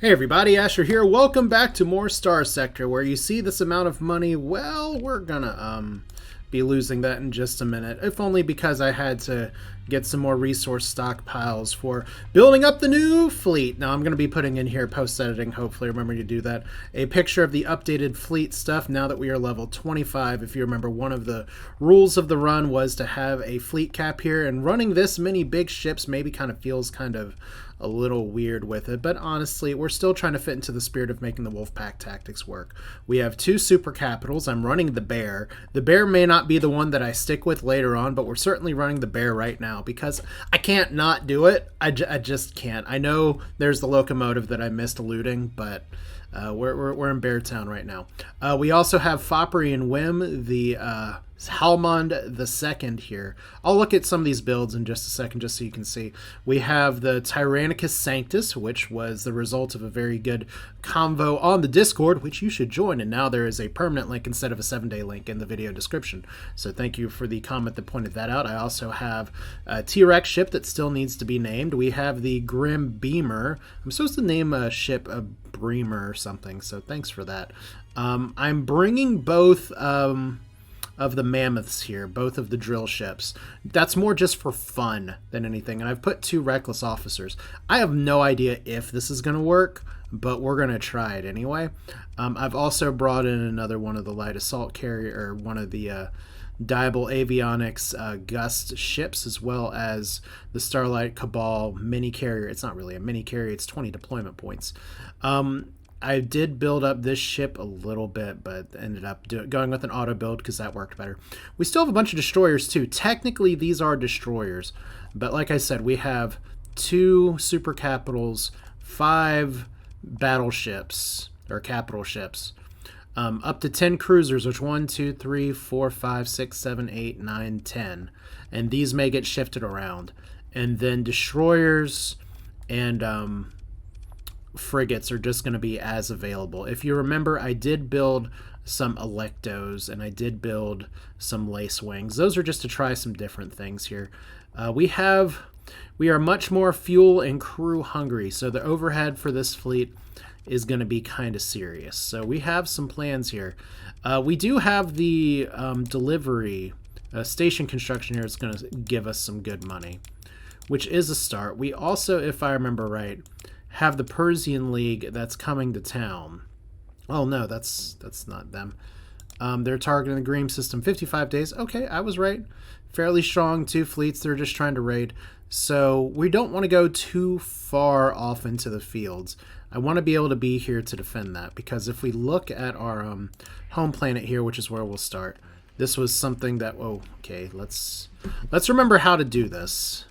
Hey everybody, Asher here. Welcome back to more Starsector, where you see this amount of money. Well, we're gonna be losing that in just a minute, if only because I had to get some more resource stockpiles for building up the new fleet. Now I'm gonna be putting in here post-editing, hopefully remember to do that, a picture of the updated fleet stuff now that we are level 25. If you remember, one of the rules of the run was to have a fleet cap here, and running this many big ships maybe kind of feels kind of a little weird with it, but honestly, we're still trying to fit into the spirit of making the Wolfpack tactics work. We have two super capitals. I'm running the Bear. The Bear may not be the one that I stick with later on, but we're certainly running the Bear right now because I can't not do it. I just can't. I know there's the locomotive that I missed looting, but we're in Beartown right now. We also have Foppery and Whim, the Halmond II here. I'll look at some of these builds in just a second just so you can see. We have the Tyrannicus Sanctus, which was the result of a very good convo on the Discord, which you should join, and now there is a permanent link instead of a 7-day link in the video description. So thank you for the comment that pointed that out. I also have a T-Rex ship that still needs to be named. We have the Grim Beamer. I'm supposed to name a ship a Breamer or something, so thanks for that. I'm bringing both of the mammoths here, both of the drill ships. That's more just for fun than anything, and I've put 2 reckless officers. I have no idea if this is going to work, but we're going to try it anyway. I've also brought in another one of the light assault carrier, or one of the Diable Avionics Gust ships, as well as the Starlight Cabal mini carrier. It's not really a mini carrier, it's 20 deployment points. I did build up this ship a little bit, but ended up going with an auto build because that worked better. We still have a bunch of destroyers too. Technically, these are destroyers, but like I said, we have 2 super capitals, 5 battleships, or capital ships, up to 10 cruisers, which 1, 2, 3, 4, 5, 6, 7, 8, 9, 10. And these may get shifted around. And then destroyers and frigates are just going to be as available. If you remember, I did build some Electos and I did build some Lace Wings. Those are just to try some different things here. We are much more fuel and crew hungry, so the overhead for this fleet is going to be kind of serious. So we have some plans here. We do have the delivery station construction here. It's going to give us some good money, which is a start. We also, if I remember right, have the Persean League that's coming to town. Oh no, that's not them. They're targeting the Green system. 55 days. Okay, I was right. Fairly strong 2 fleets. They're just trying to raid. So we don't want to go too far off into the fields. I want to be able to be here to defend that, because if we look at our home planet here, which is where we'll start, this was something that, oh, okay, let's remember how to do this.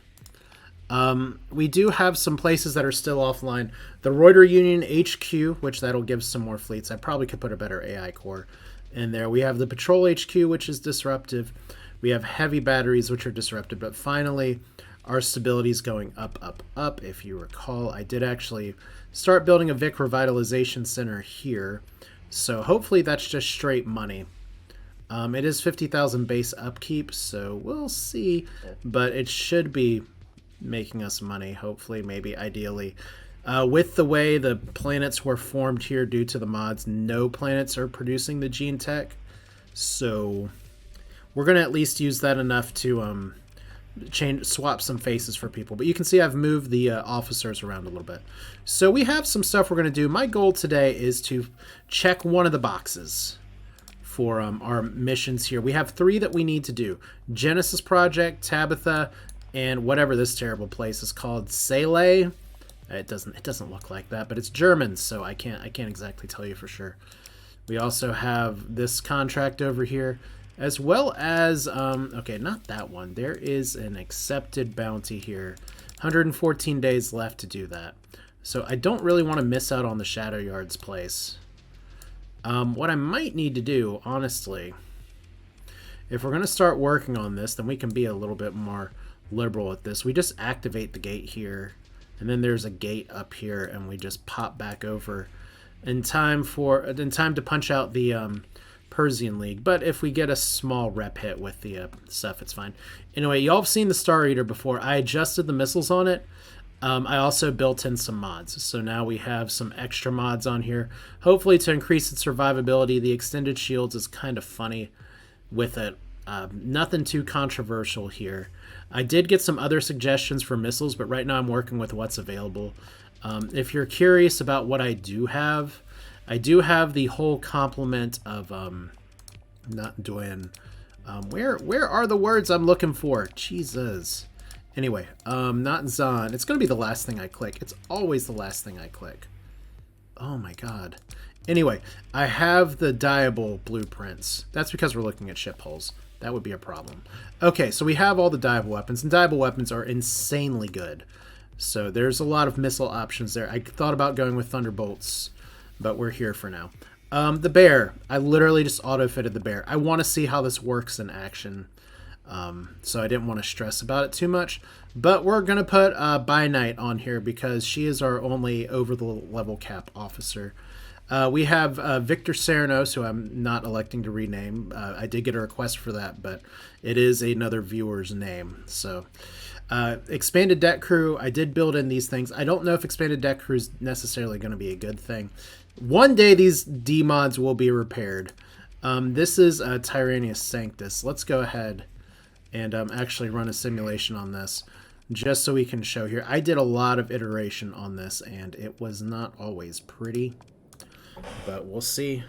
We do have some places that are still offline. The Reuter Union HQ, which that'll give some more fleets. I probably could put a better AI core in there. We have the Patrol HQ, which is disruptive. We have heavy batteries, which are disruptive. But finally, our stability is going up, up, up. If you recall, I did actually start building a Vic Revitalization Center here. So hopefully that's just straight money. It is 50,000 base upkeep, so we'll see. But it should be making us money, hopefully, maybe, ideally. With the way the planets were formed here due to the mods, no planets are producing the gene tech, so we're going to at least use that enough to swap some faces for people. But you can see I've moved the officers around a little bit. So we have some stuff we're going to do. My goal today is to check one of the boxes for our missions here. We have 3 that we need to do. Genesis Project, Tabitha, and whatever this terrible place is called, Sele. It doesn't look like that, but it's German, so I can't exactly tell you for sure. We also have this contract over here, as well as okay, not that one. There is an accepted bounty here. 114 days left to do that. So I don't really want to miss out on the Shadow Yards place. What I might need to do, honestly, if we're going to start working on this, then we can be a little bit more liberal at this. We just activate the gate here, and then there's a gate up here, and we just pop back over in time to punch out the Persean League. But if we get a small rep hit with the stuff, it's fine. Anyway, y'all have seen the Star Eater before. I adjusted the missiles on it. I also built in some mods, so now we have some extra mods on here, hopefully to increase its survivability. The extended shields is kind of funny with it. Nothing too controversial here. I did get some other suggestions for missiles, but right now I'm working with what's available. If you're curious about what I do have the whole complement of not doing where are the words I'm looking for? Jesus. Anyway, not Zon. It's gonna be the last thing I click. It's always the last thing I click. Oh my god. Anyway, I have the Diable blueprints. That's because we're looking at ship hulls. That would be a problem. Okay, so we have all the Diable weapons, and Diable weapons are insanely good. So there's a lot of missile options there. I thought about going with Thunderbolts, but we're here for now. The bear. I literally just auto-fitted the bear. I want to see how this works in action. So I didn't want to stress about it too much. But we're going to put By Night on here because she is our only over-the-level cap officer. We have Victor Serenos, who I'm not electing to rename. I did get a request for that, but it is another viewer's name. So, Expanded Deck Crew, I did build in these things. I don't know if Expanded Deck Crew is necessarily going to be a good thing. One day these D-mods will be repaired. This is Tyrannus Sanctus. Let's go ahead and actually run a simulation on this, just so we can show here. I did a lot of iteration on this, and it was not always pretty. But we'll see.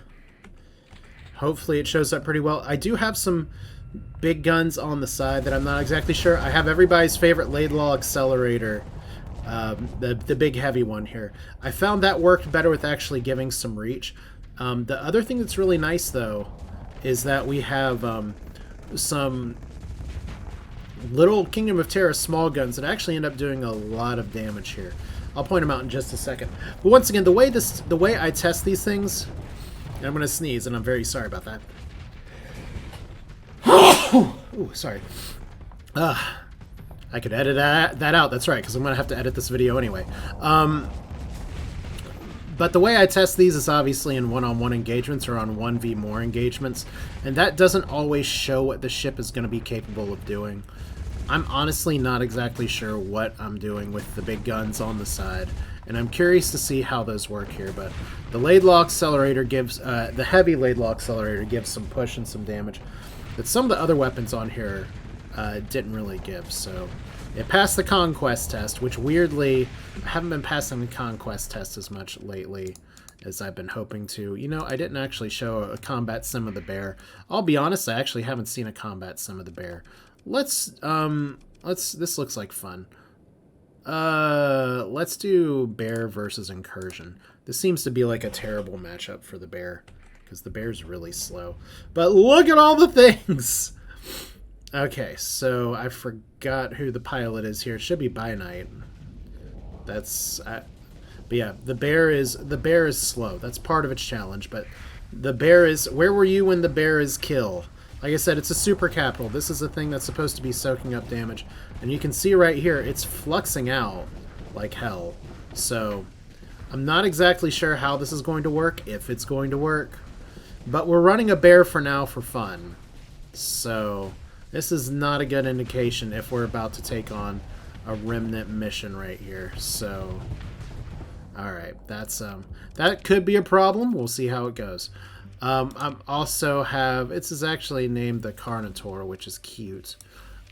Hopefully it shows up pretty well. I do have some big guns on the side that I'm not exactly sure. I have everybody's favorite Laidlaw accelerator, the big heavy one here. I found that worked better with actually giving some reach. The other thing that's really nice, though, is that we have some little Kingdom of Terra small guns that actually end up doing a lot of damage here. I'll point them out in just a second. But once again, the way I test these things, and I'm going to sneeze, and I'm very sorry about that. Ooh, sorry. I could edit that out. That's right, because I'm going to have to edit this video anyway. But the way I test these is obviously in one-on-one engagements or on 1v more engagements, and that doesn't always show what the ship is going to be capable of doing. I'm honestly not exactly sure what I'm doing with the big guns on the side, and I'm curious to see how those work here, but the Laidlaw accelerator gives, the heavy Laidlaw accelerator gives some push and some damage that some of the other weapons on here didn't really give, so it passed the Conquest test, which weirdly, I haven't been passing the Conquest test as much lately as I've been hoping to. You know, I didn't actually show a combat sim of the bear. I'll be honest, I actually haven't seen a combat sim of the bear. This looks like fun. Let's do bear versus incursion. This seems to be like a terrible matchup for the bear, because the bear's really slow. But look at all the things! Okay, so I forgot who the pilot is here. It should be By Night. That's, but yeah, the bear is slow. That's part of its challenge, but the bear is, where were you when the bear is kill? Like I said, it's a super capital. This is a thing that's supposed to be soaking up damage. And you can see right here, it's fluxing out like hell. So, I'm not exactly sure how this is going to work, if it's going to work. But we're running a bear for now for fun. So, this is not a good indication if we're about to take on a remnant mission right here. So, alright, that could be a problem. We'll see how it goes. I also have, this is actually named the Carnotaur, which is cute.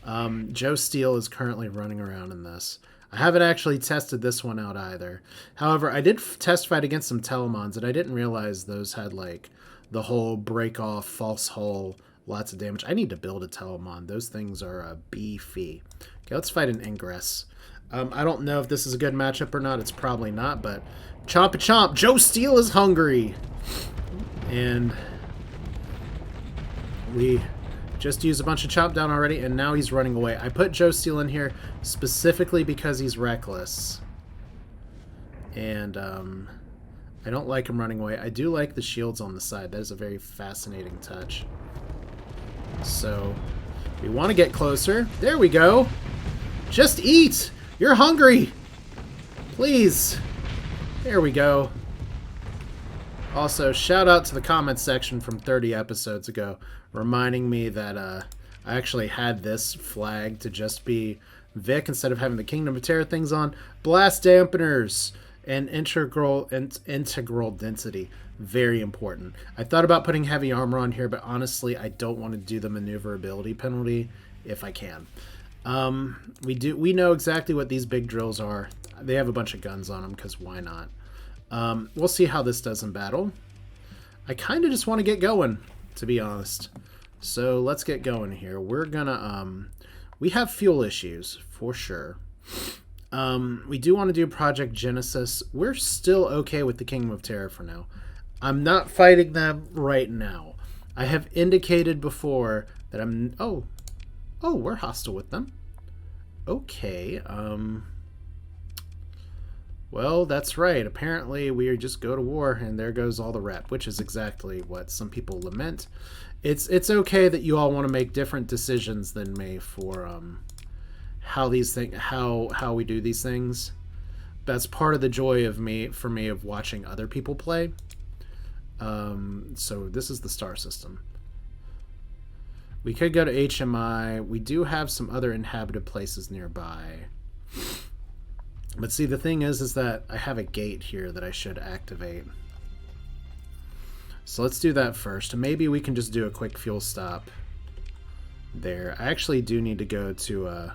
Joe Steele is currently running around in this. I haven't actually tested this one out either. However, I did test fight against some Telemons, and I didn't realize those had, like, the whole break-off, false hull, lots of damage. I need to build a Telemon. Those things are beefy. Okay, let's fight an Ingress. I don't know if this is a good matchup or not. It's probably not, but chomp-a-chomp! Joe Steele is hungry! And we just used a bunch of chomp down already, and now he's running away. I put Joe Steele in here specifically because he's reckless. And I don't like him running away. I do like the shields on the side. That is a very fascinating touch. So, we want to get closer. There we go. Just eat! You're hungry! Please. There we go. Also, shout out to the comments section from 30 episodes ago, reminding me that I actually had this flag to just be Vic instead of having the Kingdom of Terror things on. Blast dampeners and integral density. Very important. I thought about putting heavy armor on here, but honestly, I don't want to do the maneuverability penalty if I can. We know exactly what these big drills are. They have a bunch of guns on them, because why not? We'll see how this does in battle. I kind of just want to get going, to be honest. So let's get going here. We're gonna, we have fuel issues, for sure. We do want to do Project Genesis. We're still okay with the Kingdom of Terror for now. I'm not fighting them right now. I have indicated before that I'm... Oh, we're hostile with them. Okay, well, that's right. Apparently, we just go to war, and there goes all the rep, which is exactly what some people lament. It's okay that you all want to make different decisions than me for how we do these things. That's part of the joy of for me of watching other people play. So this is the star system. We could go to HMI. We do have some other inhabited places nearby. But see, the thing is that I have a gate here that I should activate. So let's do that first. And maybe we can just do a quick fuel stop there. I actually do need to go to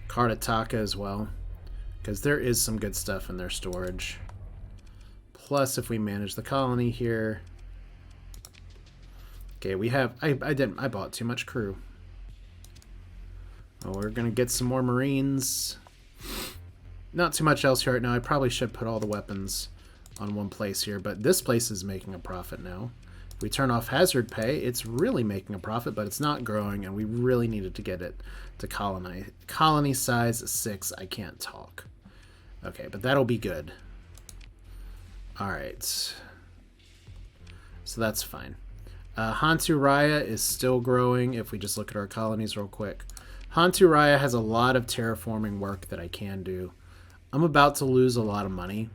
Karnataka as well, because there is some good stuff in their storage. Plus, if we manage the colony here... Okay, we have... I bought too much crew. Oh, we're going to get some more Marines. Not too much else here right now. I probably should put all the weapons on one place here, but this place is making a profit now. If we turn off hazard pay, it's really making a profit, but it's not growing, and we really needed to get it to colony. Colony size 6, I can't talk. Okay, but that'll be good. Alright. So that's fine. Hantu Raya is still growing if we just look at our colonies real quick. Hantu Raya has a lot of terraforming work that I can do. I'm about to lose a lot of money,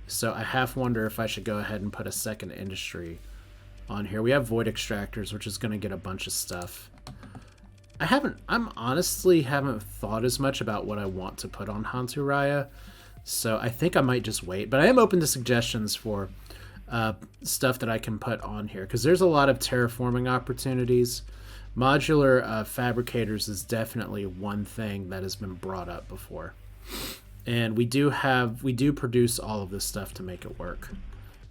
so I half wonder if I should go ahead and put a second industry on here. We have void extractors, which is going to get a bunch of stuff. I'm honestly haven't thought as much about what I want to put on Hantu Raya, so I think I might just wait. But I am open to suggestions for stuff that I can put on here, because there's a lot of terraforming opportunities. Modular fabricators is definitely one thing that has been brought up before. And we do produce all of this stuff to make it work.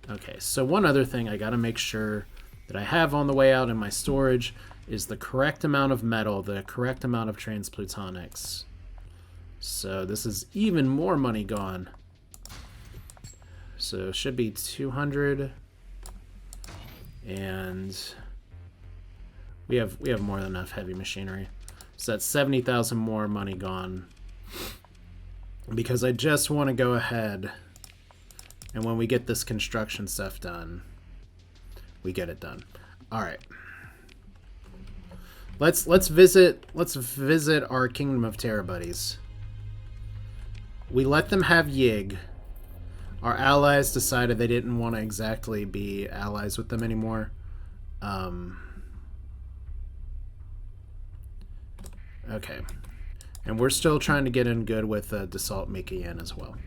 Okay, so one other thing I got to make sure that I have on the way out in my storage is the correct amount of metal, the correct amount of transplutonics. So this is even more money gone. So it should be 200. And we have more than enough heavy machinery. So that's 70,000 more money gone. Because I just want to go ahead, and when we get this construction stuff done, we get it done. All right. Let's visit our Kingdom of Terror buddies. We let them have Yig. Our allies decided they didn't want to exactly be allies with them anymore. Okay. And we're still trying to get in good with Dassault-Mikoyan as well.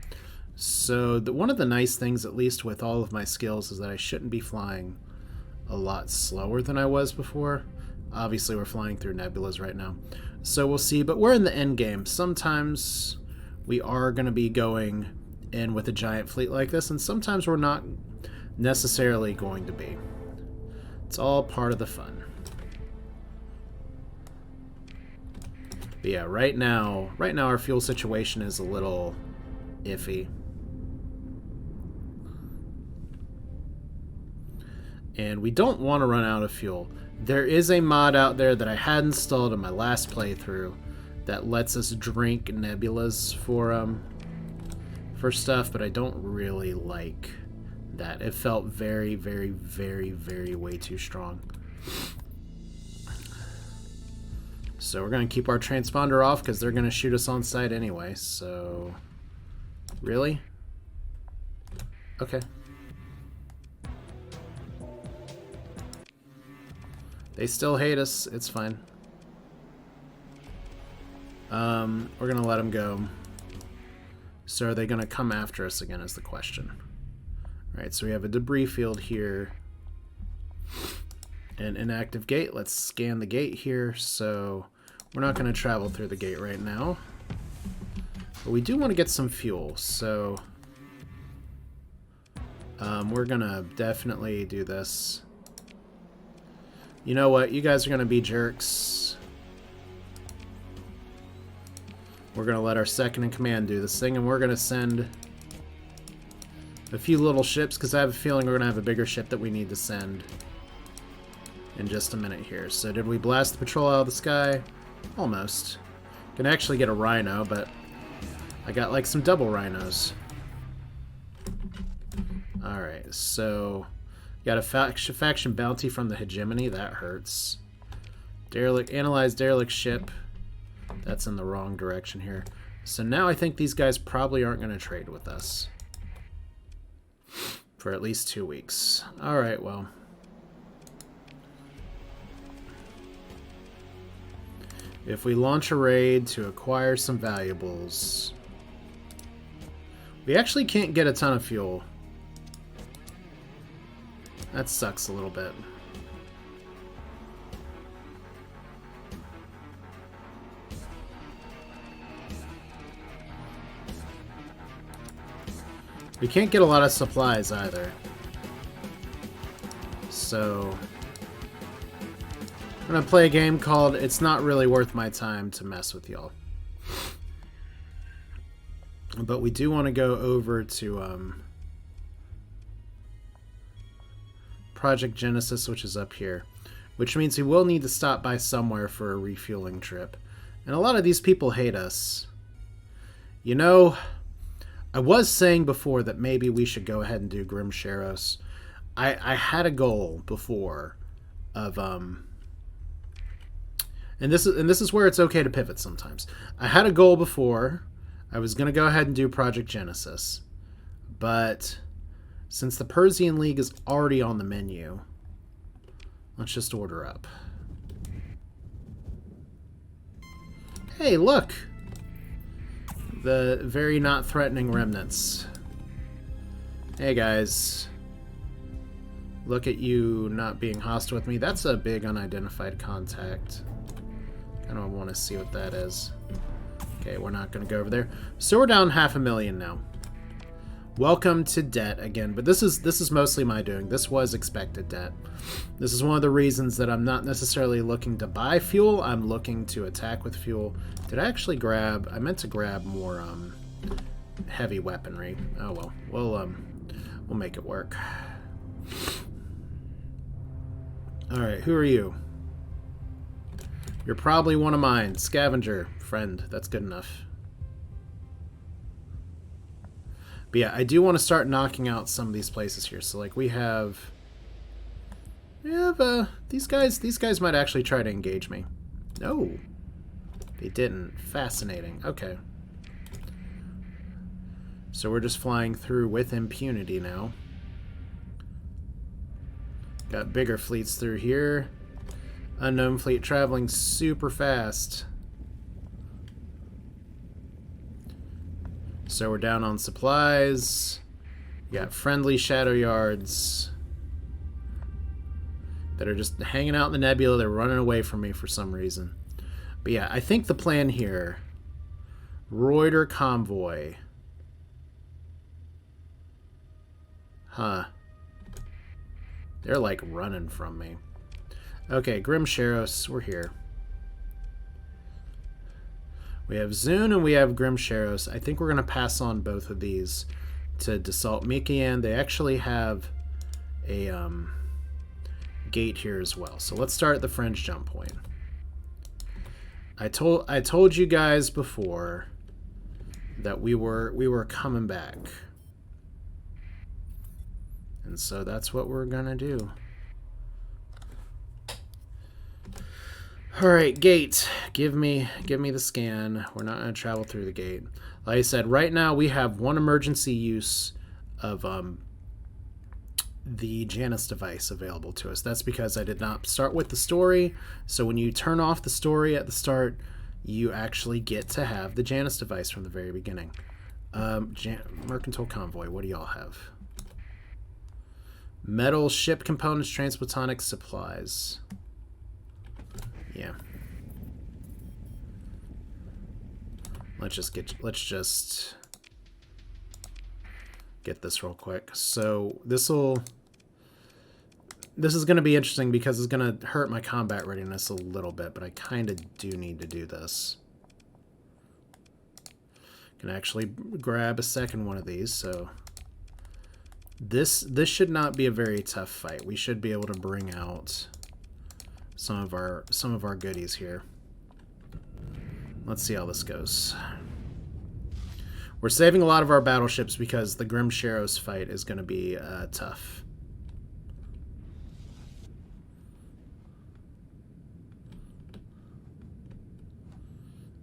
So one of the nice things, at least with all of my skills, is that I shouldn't be flying a lot slower than I was before. Obviously, we're flying through nebulas right now. So we'll see, but we're in the end game. Sometimes we are going to be going in with a giant fleet like this, and sometimes we're not necessarily going to be. It's all part of the fun. But yeah, right now our fuel situation is a little iffy. And we don't want to run out of fuel. There is a mod out there that I had installed in my last playthrough that lets us drink nebulas for stuff, but I don't really like that. It felt very, very, very, very way too strong. So we're going to keep our transponder off because they're going to shoot us on sight anyway, so... Really? Okay. They still hate us. It's fine. We're going to let them go. So are they going to come after us again is the question. All right, so we have a debris field here. An inactive gate. Let's scan the gate here. So we're not going to travel through the gate right now. But we do want to get some fuel, so we're going to definitely do this. You know what? You guys are going to be jerks. We're going to let our second in command do this thing, and we're going to send a few little ships, because I have a feeling we're going to have a bigger ship that we need to send in just a minute here. So did we blast the patrol out of the sky? Almost. Can actually get a rhino, but I got like some double rhinos. Alright, so got a faction bounty from the Hegemony. That hurts. Analyze derelict ship. That's in the wrong direction here. So now I think these guys probably aren't going to trade with us. For at least 2 weeks. Alright, well. If we launch a raid to acquire some valuables, we actually can't get a ton of fuel. That sucks a little bit. We can't get a lot of supplies either. So I'm gonna play a game called It's Not Really Worth My Time to Mess with Y'all. But we do want to go over to Project Genesis, which is up here. Which means we will need to stop by somewhere for a refueling trip. And a lot of these people hate us. You know, I was saying before that maybe we should go ahead and do Grim Sharos. I had a goal before of and this is where it's okay to pivot sometimes. I had a goal before. I was going to go ahead and do Project Genesis. But since the Persean League is already on the menu, let's just order up. Hey, look! The very not threatening remnants. Hey guys. Look at you not being hostile with me. That's a big unidentified contact. Kind of want to see what that is. Okay, we're not going to go over there. So we're down 500,000 now. Welcome to debt again, but this is mostly my doing. This was expected debt. This is one of the reasons that I'm not necessarily looking to buy fuel. I'm looking to attack with fuel. Did I actually grab? I meant to grab more heavy weaponry. Oh well, we'll make it work. All right, who are you? You're probably one of mine. Scavenger friend. That's good enough. But yeah, I do want to start knocking out some of these places here. So like we have these guys might actually try to engage me. No. They didn't. Fascinating. Okay. So we're just flying through with impunity now. Got bigger fleets through here. Unknown fleet traveling super fast. So we're down on supplies. We got friendly shadow yards that are just hanging out in the nebula. They're running away from me for some reason. But yeah, I think the plan here, Reuter convoy. Huh. They're like running from me. Okay, Grim Sharos, we're here. We have Zune and we have Grim Sharos. I think we're going to pass on both of these to Dassault-Mikoyan. They actually have a gate here as well. So let's start at the French jump point. I told you guys before that we were coming back. And so that's what we're going to do. Alright, gate. Give me the scan. We're not going to travel through the gate. Like I said, right now we have one emergency use of the Janus Device available to us. That's because I did not start with the story. So when you turn off the story at the start, you actually get to have the Janus Device from the very beginning. Mercantile Convoy, what do y'all have? Metal, ship components, transplutonic supplies. Yeah. Let's just get this real quick. So this is going to be interesting because it's going to hurt my combat readiness a little bit, but I kind of do need to do this. Can actually grab a second one of these, so this should not be a very tough fight. We should be able to bring out some of our goodies here. Let's see how this goes. We're saving a lot of our battleships because the Grim Sharos fight is going to be tough.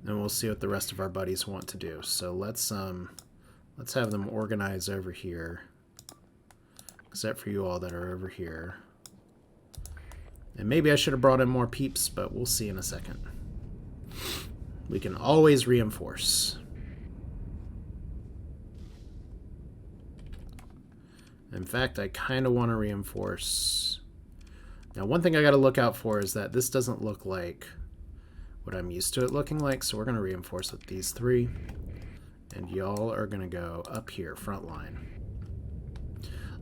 And we'll see what the rest of our buddies want to do. So let's have them organize over here. Except for you all that are over here. And maybe I should have brought in more peeps, but we'll see in a second. We can always reinforce. In fact, I kind of want to reinforce. Now, one thing I got to look out for is that this doesn't look like what I'm used to it looking like, so we're going to reinforce with these three. And y'all are going to go up here, front line.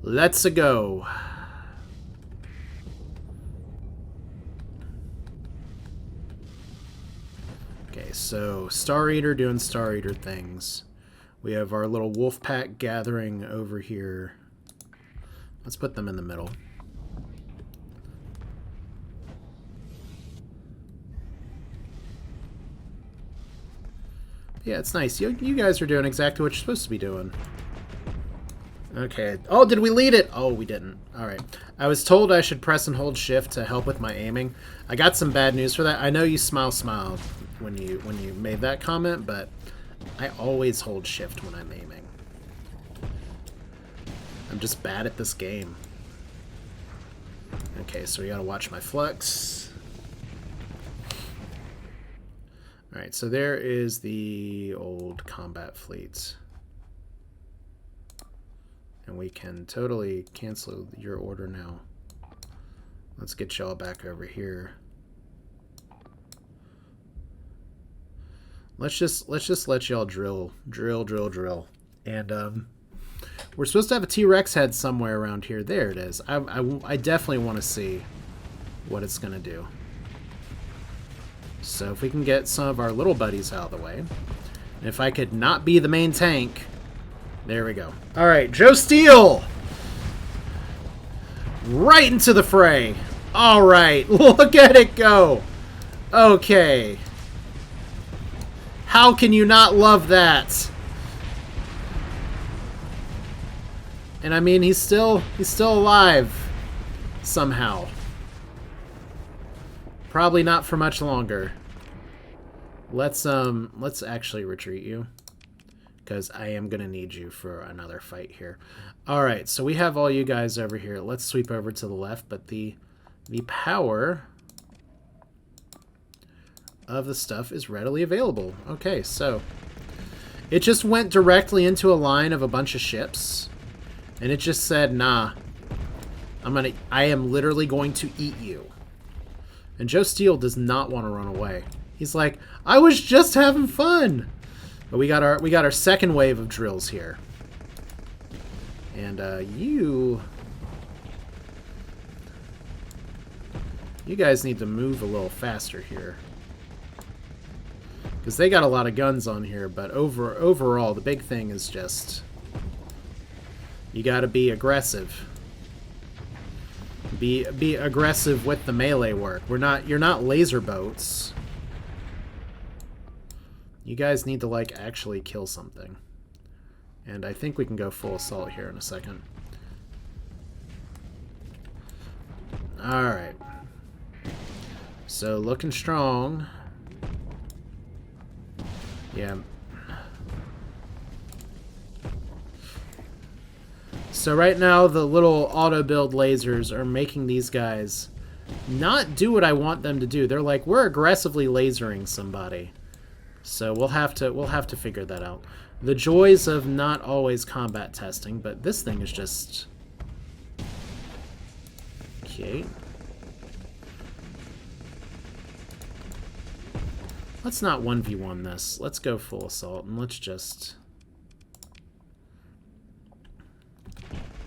Let's go. Okay, so Star Eater doing Star Eater things. We have our little wolf pack gathering over here. Let's put them in the middle. Yeah, it's nice. You guys are doing exactly what you're supposed to be doing. Okay. Oh, did we lead it? Oh, we didn't. All right. I was told I should press and hold shift to help with my aiming. I got some bad news for that. I know you smiled when you made that comment, but I always hold shift when I'm aiming. I'm just bad at this game. Okay, so we gotta watch my flux. Alright, so there is the old combat fleet. And we can totally cancel your order now. Let's get y'all back over here. Let's just let y'all drill. And we're supposed to have a T-Rex head somewhere around here. There it is. I definitely want to see what it's going to do. So if we can get some of our little buddies out of the way. And if I could not be the main tank. There we go. All right, Joe Steele. Right into the fray. All right, look at it go. Okay. How can you not love that? And I mean, he's still alive somehow. Probably not for much longer. Let's actually retreat you, because I am gonna need you for another fight here. All right, so we have all you guys over here. Let's sweep over to the left, but the power of the stuff is readily available. Okay, so it just went directly into a line of a bunch of ships, and it just said, nah, I am literally going to eat you. And Joe Steele does not want to run away. He's like, I was just having fun. But we got our second wave of drills here. And you guys need to move a little faster here. Because they got a lot of guns on here, but overall, the big thing is just you got to be aggressive. Be aggressive with the melee work. You're not laser boats. You guys need to like actually kill something. And I think we can go full assault here in a second. All right. So looking strong. Yeah. So right now, the little auto-build lasers are making these guys not do what I want them to do. They're like, we're aggressively lasering somebody. So we'll have to figure that out. The joys of not always combat testing, but this thing is just... Okay. Let's not 1v1 this. Let's go full assault, and let's just...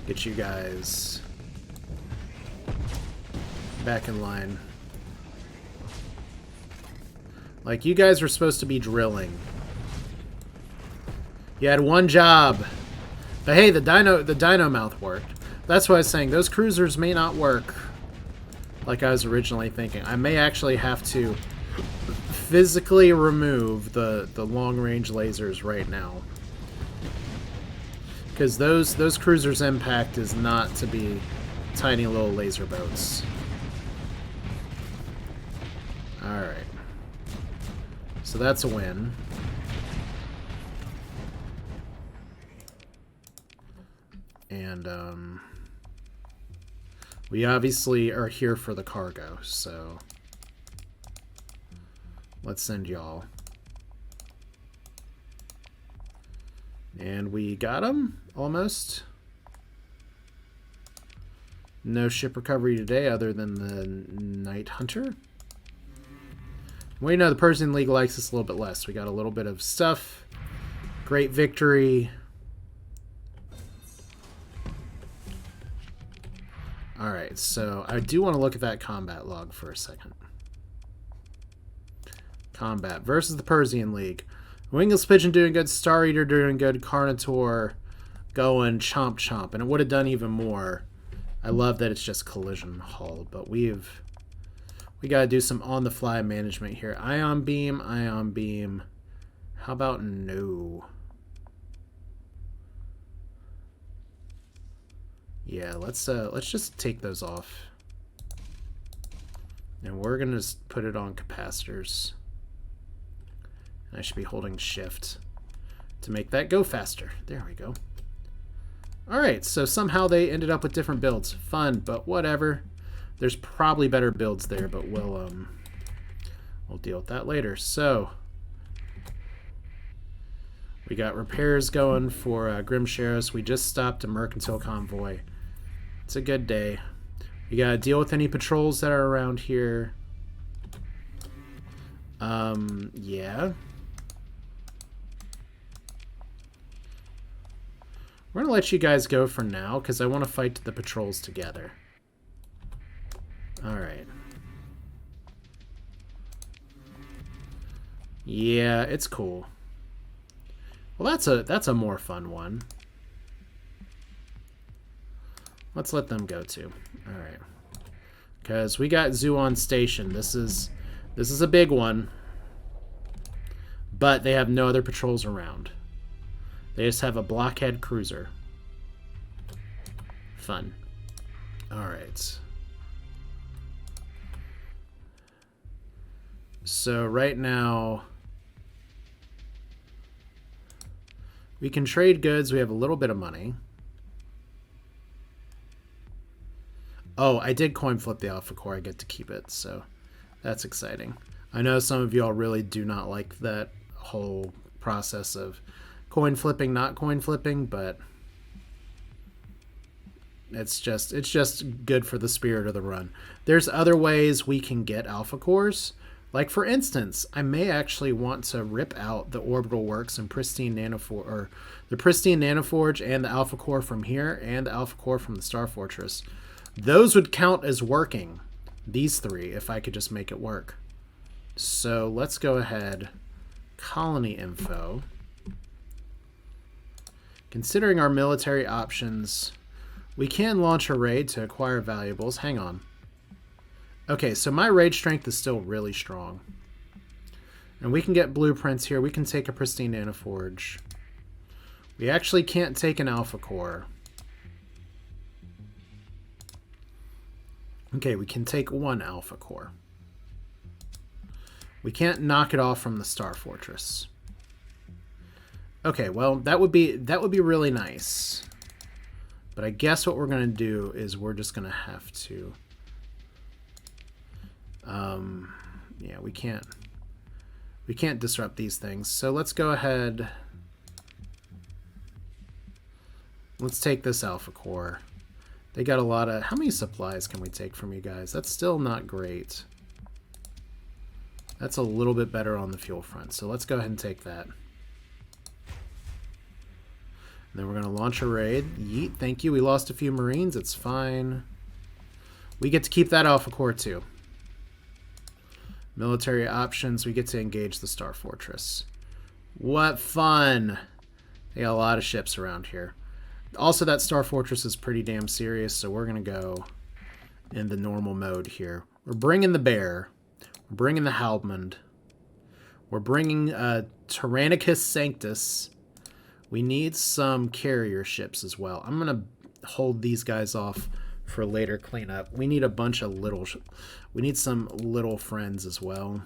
get you guys back in line. Like, you guys were supposed to be drilling. You had one job. But hey, the dino mouth worked. That's what I was saying. Those cruisers may not work like I was originally thinking. I may actually have to physically remove the long-range lasers right now. Because those cruisers' impact is not to be tiny little laser boats. Alright. So that's a win. And, we obviously are here for the cargo, so let's send y'all. And we got him, almost. No ship recovery today other than the Night Hunter. We know the Persean League likes us a little bit less. We got a little bit of stuff. Great victory. Alright, so I do want to look at that combat log for a second. Combat versus the Persean League. Wingless Pigeon doing good, Star Eater doing good, Carnotaur going chomp chomp. And it would have done even more. I love that it's just collision hull, but we got to do some on-the-fly management here. Ion beam, ion beam. How about no? Yeah, let's just take those off. And we're going to just put it on capacitors. I should be holding shift to make that go faster. There we go. Alright, so somehow they ended up with different builds. Fun, but whatever. There's probably better builds there, but we'll deal with that later. So we got repairs going for Grim Sheriffs. We just stopped a mercantile convoy. It's a good day. We gotta deal with any patrols that are around here. Yeah. We're gonna let you guys go for now, because I want to fight the patrols together. Alright. Yeah, it's cool. Well, that's a more fun one. Let's let them go too. Alright. Because we got Zoo on station. This is a big one. But they have no other patrols around. They just have a blockhead cruiser. Fun. Alright. So right now we can trade goods. We have a little bit of money. Oh, I did coin flip the Alpha Core. I get to keep it, so that's exciting. I know some of y'all really do not like that whole process of coin flipping, not coin flipping, but it's just good for the spirit of the run. There's other ways we can get Alpha Cores. Like, for instance, I may actually want to rip out the Orbital Works and Pristine Nanoforge, or the Pristine Nanoforge and the Alpha Core from here and the Alpha Core from the Star Fortress. Those would count as working, these three, if I could just make it work. So let's go ahead. Colony info. Considering our military options, we can launch a raid to acquire valuables. Hang on. Okay, so my raid strength is still really strong. And we can get blueprints here. We can take a Pristine Nanoforge. We actually can't take an Alpha Core. Okay, we can take one Alpha Core. We can't knock it off from the Star Fortress. Okay, well, that would be really nice. But I guess what we're going to do is we're just going to have to... yeah, we can't We can't disrupt these things. So let's go ahead. Let's take this Alpha Core. They got a lot of... How many supplies can we take from you guys? That's still not great. That's a little bit better on the fuel front. So let's go ahead and take that. And then we're going to launch a raid. Yeet, thank you. We lost a few Marines. It's fine. We get to keep that Alpha Core too. Military options. We get to engage the Star Fortress. What fun. They got a lot of ships around here. Also, that Star Fortress is pretty damn serious, so we're going to go in the normal mode here. We're bringing the Bear. We're bringing the Halbmond. We're bringing Tyrannicus Sanctus. We need some carrier ships as well. I'm going to hold these guys off for later cleanup. We need a bunch of little... We need some little friends as well.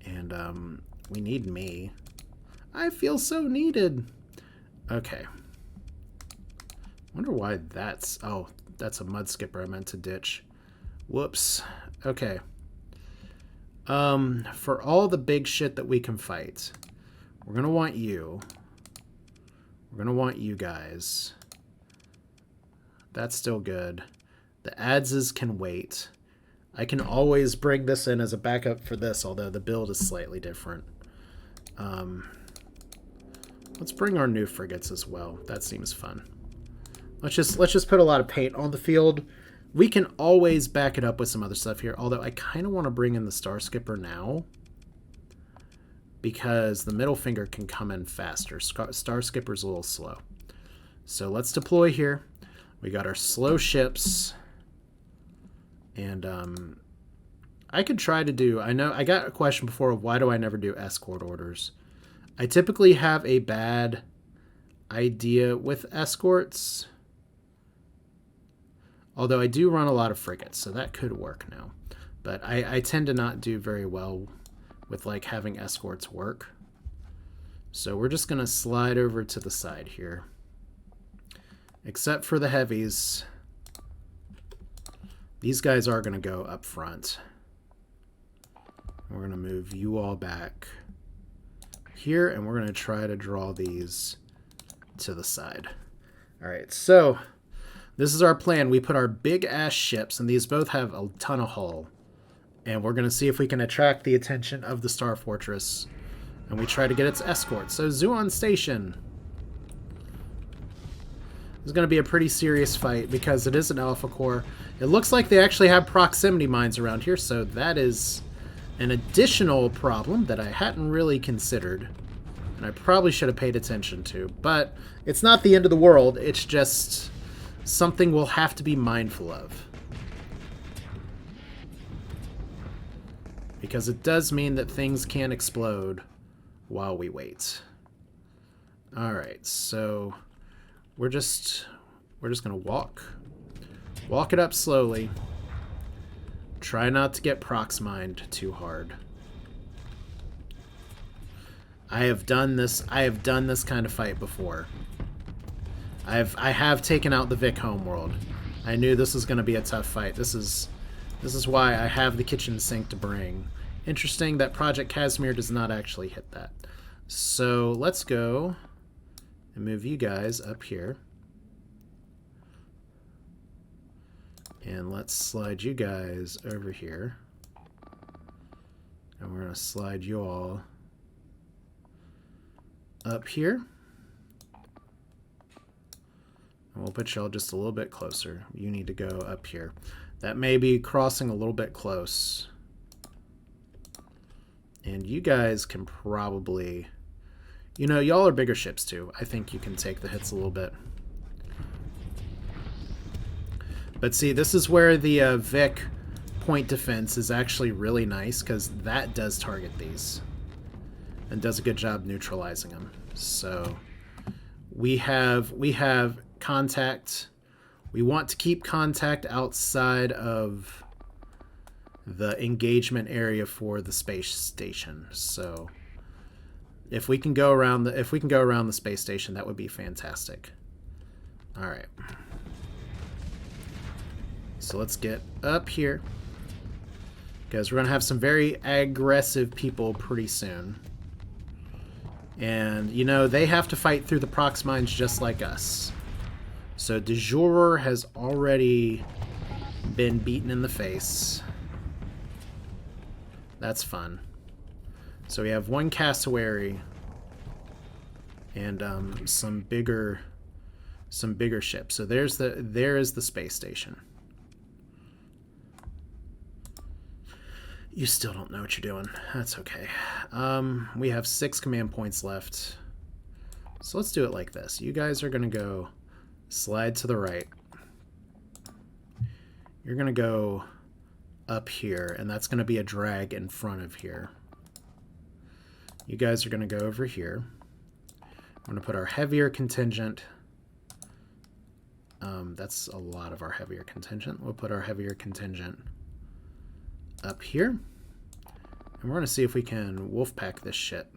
And we need me. I feel so needed. Okay. Wonder why that's... Oh, that's a mud skipper I meant to ditch. Whoops. Okay. For all the big shit that we can fight, we're going to want you. We're going to want you guys. That's still good. The Adzes can wait. I can always bring this in as a backup for this, although the build is slightly different. Let's bring our new frigates as well. That seems fun. Let's just put a lot of paint on the field. We can always back it up with some other stuff here, although I kind of want to bring in the Star Skipper now because the middle finger can come in faster. Star Skipper's a little slow. So let's deploy here. We got our slow ships. And I could try to do... I know I got a question before of why do I never do escort orders. I typically have a bad idea with escorts. Although I do run a lot of frigates, so that could work now. But I tend to not do very well with like having escorts work. So we're just going to slide over to the side here. Except for the heavies. These guys are going to go up front. We're going to move you all back here, and we're going to try to draw these to the side. All right, so this is our plan. We put our big-ass ships, and these both have a ton of hull, and we're going to see if we can attract the attention of the Star Fortress, and we try to get its escort. So Zuon Station. This is going to be a pretty serious fight because it is an Alpha Core. It looks like they actually have proximity mines around here, so that is an additional problem that I hadn't really considered, and I probably should have paid attention to. But it's not the end of the world, it's just something we'll have to be mindful of. Because it does mean that things can explode while we wait. Alright, so we're just gonna walk it up slowly. Try not to get prox mined too hard. I have done this kind of fight before. I have taken out the Vic homeworld. I knew this was going to be a tough fight. This is why I have the kitchen sink to bring. Interesting that Project Casimir does not actually hit that. So let's go and move you guys up here. And let's slide you guys over here. And we're going to slide you all up here. And we'll put y'all just a little bit closer. You need to go up here. That may be crossing a little bit close. And you guys can probably... You know, y'all are bigger ships too. I think you can take the hits a little bit. But see, this is where the Vic point defense is actually really nice, because that does target these. And does a good job neutralizing them. So we have contact. We want to keep contact outside of the engagement area for the space station. So if we can go around the space station, that would be fantastic. All right. So let's get up here. because we're going to have some very aggressive people pretty soon. And, you know, they have to fight through the prox mines just like us. So de jure has already been beaten in the face. That's fun. So we have one cassowary and some bigger ships. So there is the space station. You still don't know what you're doing. That's okay. We have 6 command points left. So let's do it like this. You guys are going to go slide to the right. You're going to go up here, and that's going to be a drag in front of here. You guys are going to go over here. I'm going to put our heavier contingent. That's a lot of our heavier contingent. We'll put our heavier contingent up here. And we're going to see if we can wolfpack this shit.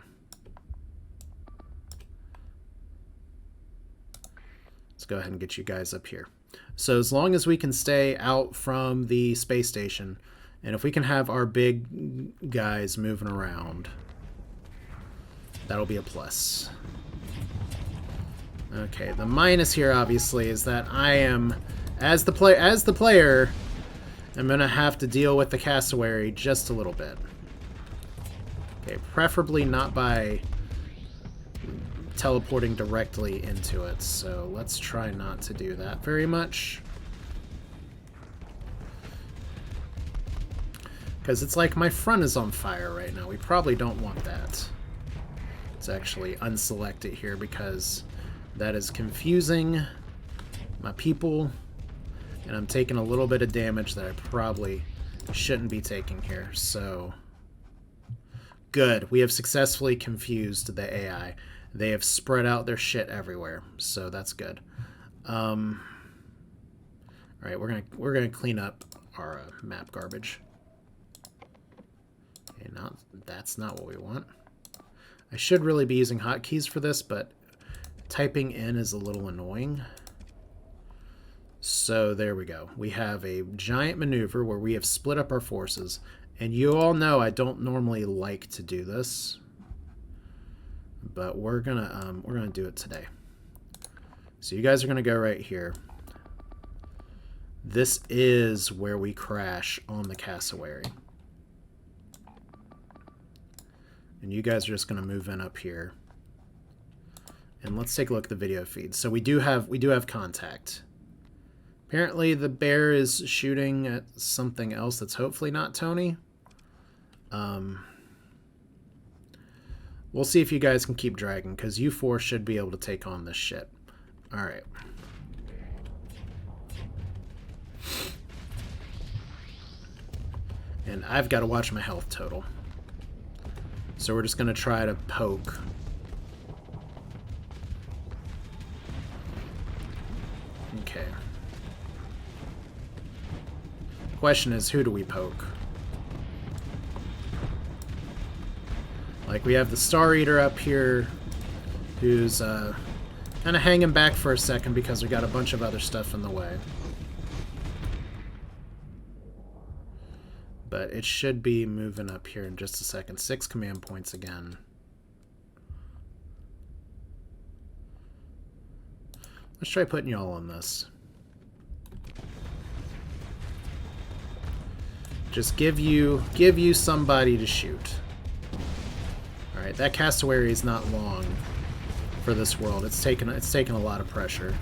Let's go ahead and get you guys up here. So as long as we can stay out from the space station, and if we can have our big guys moving around, that'll be a plus. Okay, the minus here obviously is that I am, as the player, I'm gonna have to deal with the cassowary just a little bit. Okay, preferably not by teleporting directly into it, so let's try not to do that very much. Because it's like my front is on fire right now. We probably don't want that. Let's actually unselect it here because that is confusing my people, and I'm taking a little bit of damage that I probably shouldn't be taking here. So good, we have successfully confused the AI. They have spread out their shit everywhere, so that's good. All right, we're gonna clean up our map garbage. Okay, that's not what we want. I should really be using hotkeys for this, but typing in is a little annoying. So there we go. We have a giant maneuver where we have split up our forces, and you all know I don't normally like to do this, but we're gonna do it today. So you guys are gonna go right here. This is where we crash on the cassowary, and you guys are just gonna move in up here. And let's take a look at the video feed. So we do have contact. Apparently the bear is shooting at something else that's hopefully not Tony. We'll see if you guys can keep dragging, because you 4 should be able to take on this shit. Alright. And I've got to watch my health total. So we're just going to try to poke. Okay. Question is, who do we poke? Like, we have the Star Eater up here, who's kind of hanging back for a second because we got a bunch of other stuff in the way. But it should be moving up here in just a second. 6 command points again. Let's try putting y'all on this. Just give you somebody to shoot. Alright, that cassowary is not long for this world. It's taken a lot of pressure.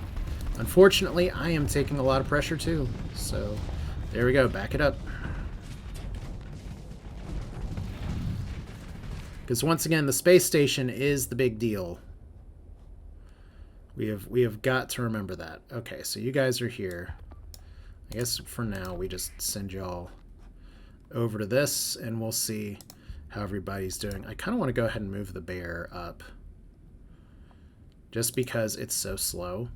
Unfortunately, I am taking a lot of pressure too. So there we go, back it up. Because once again, the space station is the big deal. We have got to remember that. Okay, so you guys are here. I guess for now we just send y'all over to this, and we'll see how everybody's doing. I kind of want to go ahead and move the bear up, just because it's so slow.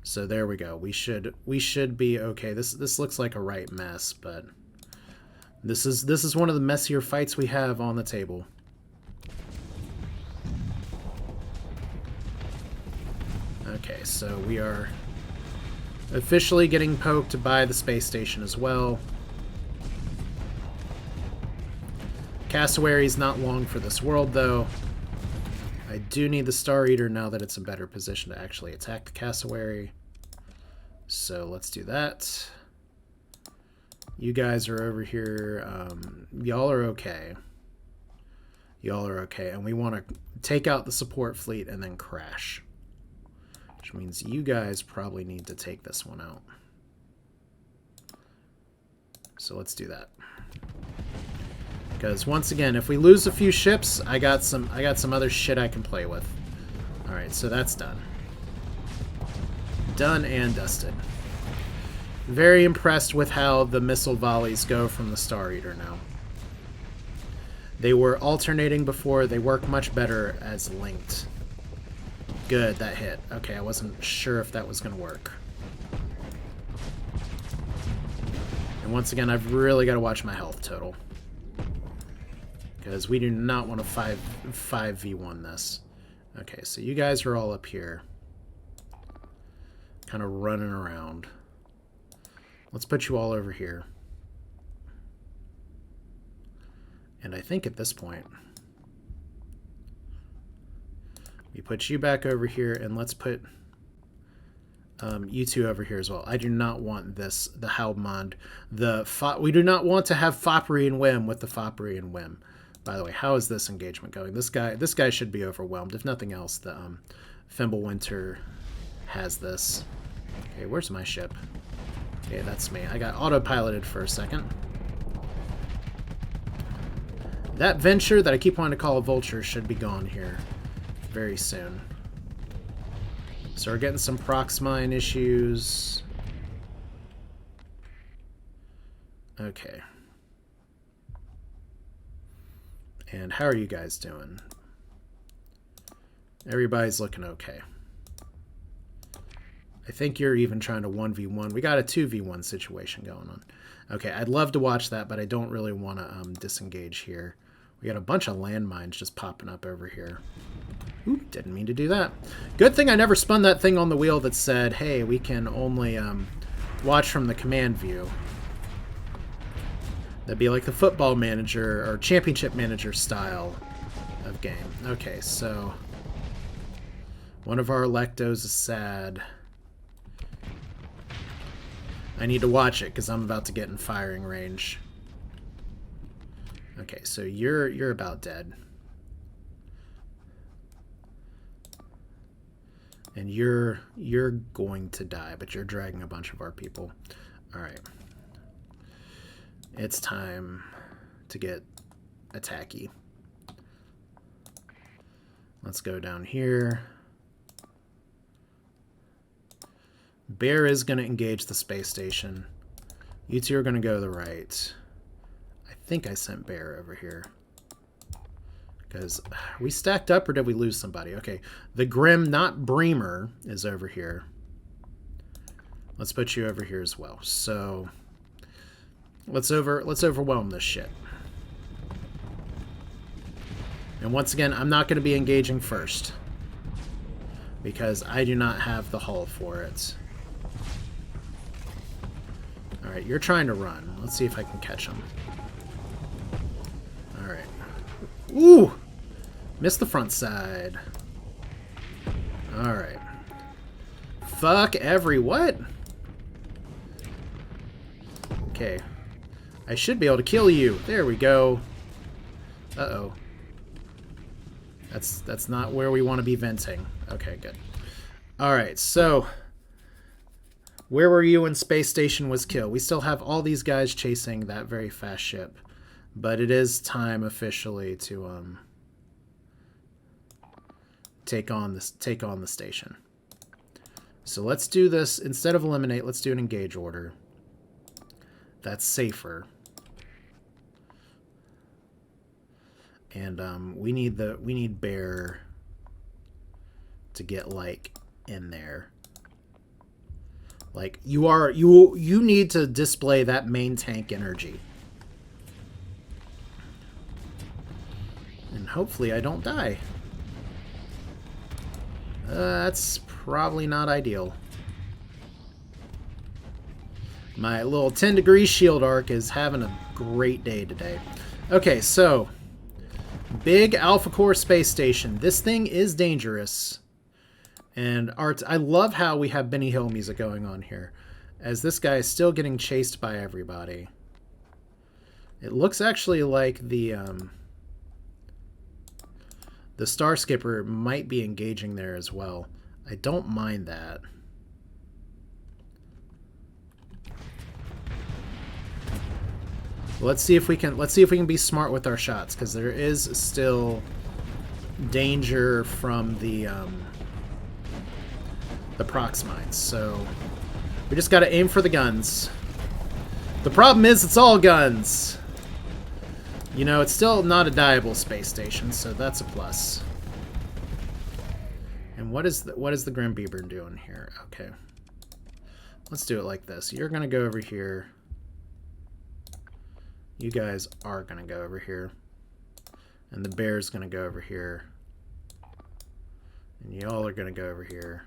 So there we go. We should be okay. This looks like a right mess, but this is one of the messier fights we have on the table. Okay, so we are officially getting poked by the space station as well. Cassowary's not long for this world, though. I do need the Star Eater now that it's in better position to actually attack the Cassowary. So let's do that. You guys are over here. Y'all are okay. Y'all are okay. And we want to take out the support fleet and then crash. Which means you guys probably need to take this one out. So let's do that. Because once again, if we lose a few ships, I got some other shit I can play with. Alright, so that's done. Done and dusted. Very impressed with how the missile volleys go from the Star Eater now. They were alternating before, they work much better as linked. Good, that hit. Okay, I wasn't sure if that was going to work. And once again, I've really got to watch my health total. Because we do not want to 5v1 this. Okay, so you guys are all up here. Kind of running around. Let's put you all over here. And I think at this point, we put you back over here, and let's put you two over here as well. I do not want this, the Halbmond. We do not want to have Foppery and Whim with the Foppery and Whim. By the way, how is this engagement going? This guy should be overwhelmed. If nothing else, the Fimbulwinter has this. Okay, where's my ship? Okay, that's me. I got autopiloted for a second. That Venture that I keep wanting to call a Vulture should be gone here very soon. So we're getting some prox mine issues. Okay. And how are you guys doing? Everybody's looking okay. I think you're even trying to 1v1. We got a 2v1 situation going on. Okay, I'd love to watch that, but I don't really want to disengage here. We got a bunch of landmines just popping up over here. Oop, didn't mean to do that. Good thing I never spun that thing on the wheel that said, hey, we can only watch from the command view. That'd be like the Football Manager or Championship Manager style of game. Okay, so one of our Electos is sad. I need to watch it because I'm about to get in firing range. Okay, so you're about dead. And you're going to die, but you're dragging a bunch of our people. All right. It's time to get attacky. Let's go down here. Bear is going to engage the space station. You two are going to go to the right. I think I sent Bear over here. Because are we stacked up or did we lose somebody? Okay, the Grim, not Bremer, is over here. Let's put you over here as well. So let's overwhelm this shit. And once again, I'm not going to be engaging first because I do not have the hull for it. Alright, you're trying to run. Let's see if I can catch him. Alright. Ooh! Missed the front side. Alright. Fuck every what? Okay. I should be able to kill you. There we go. Uh-oh. That's not where we want to be venting. Okay, good. Alright, so where were you when Space Station was killed? We still have all these guys chasing that very fast ship. But it is time officially to take on the station. So let's do this instead of eliminate, let's do an engage order. That's safer. And we need Bear to get like in there. Like you need to display that main tank energy. And hopefully I don't die. That's probably not ideal. My little 10-degree shield arc is having a great day today. Okay, so Big Alpha Core space station. This thing is dangerous. And I love how we have Benny Hill music going on here, as this guy is still getting chased by everybody. It looks actually like the Star Skipper might be engaging there as well. I don't mind that. Let's see if we can be smart with our shots, because there is still danger from the prox mines. So we just got to aim for the guns. The problem is it's all guns. You know, it's still not a diable space station, so that's a plus. And what is the Grim Beaver doing here? Okay, let's do it like this. You're gonna go over here. You guys are going to go over here. And the bear's going to go over here. And y'all are going to go over here.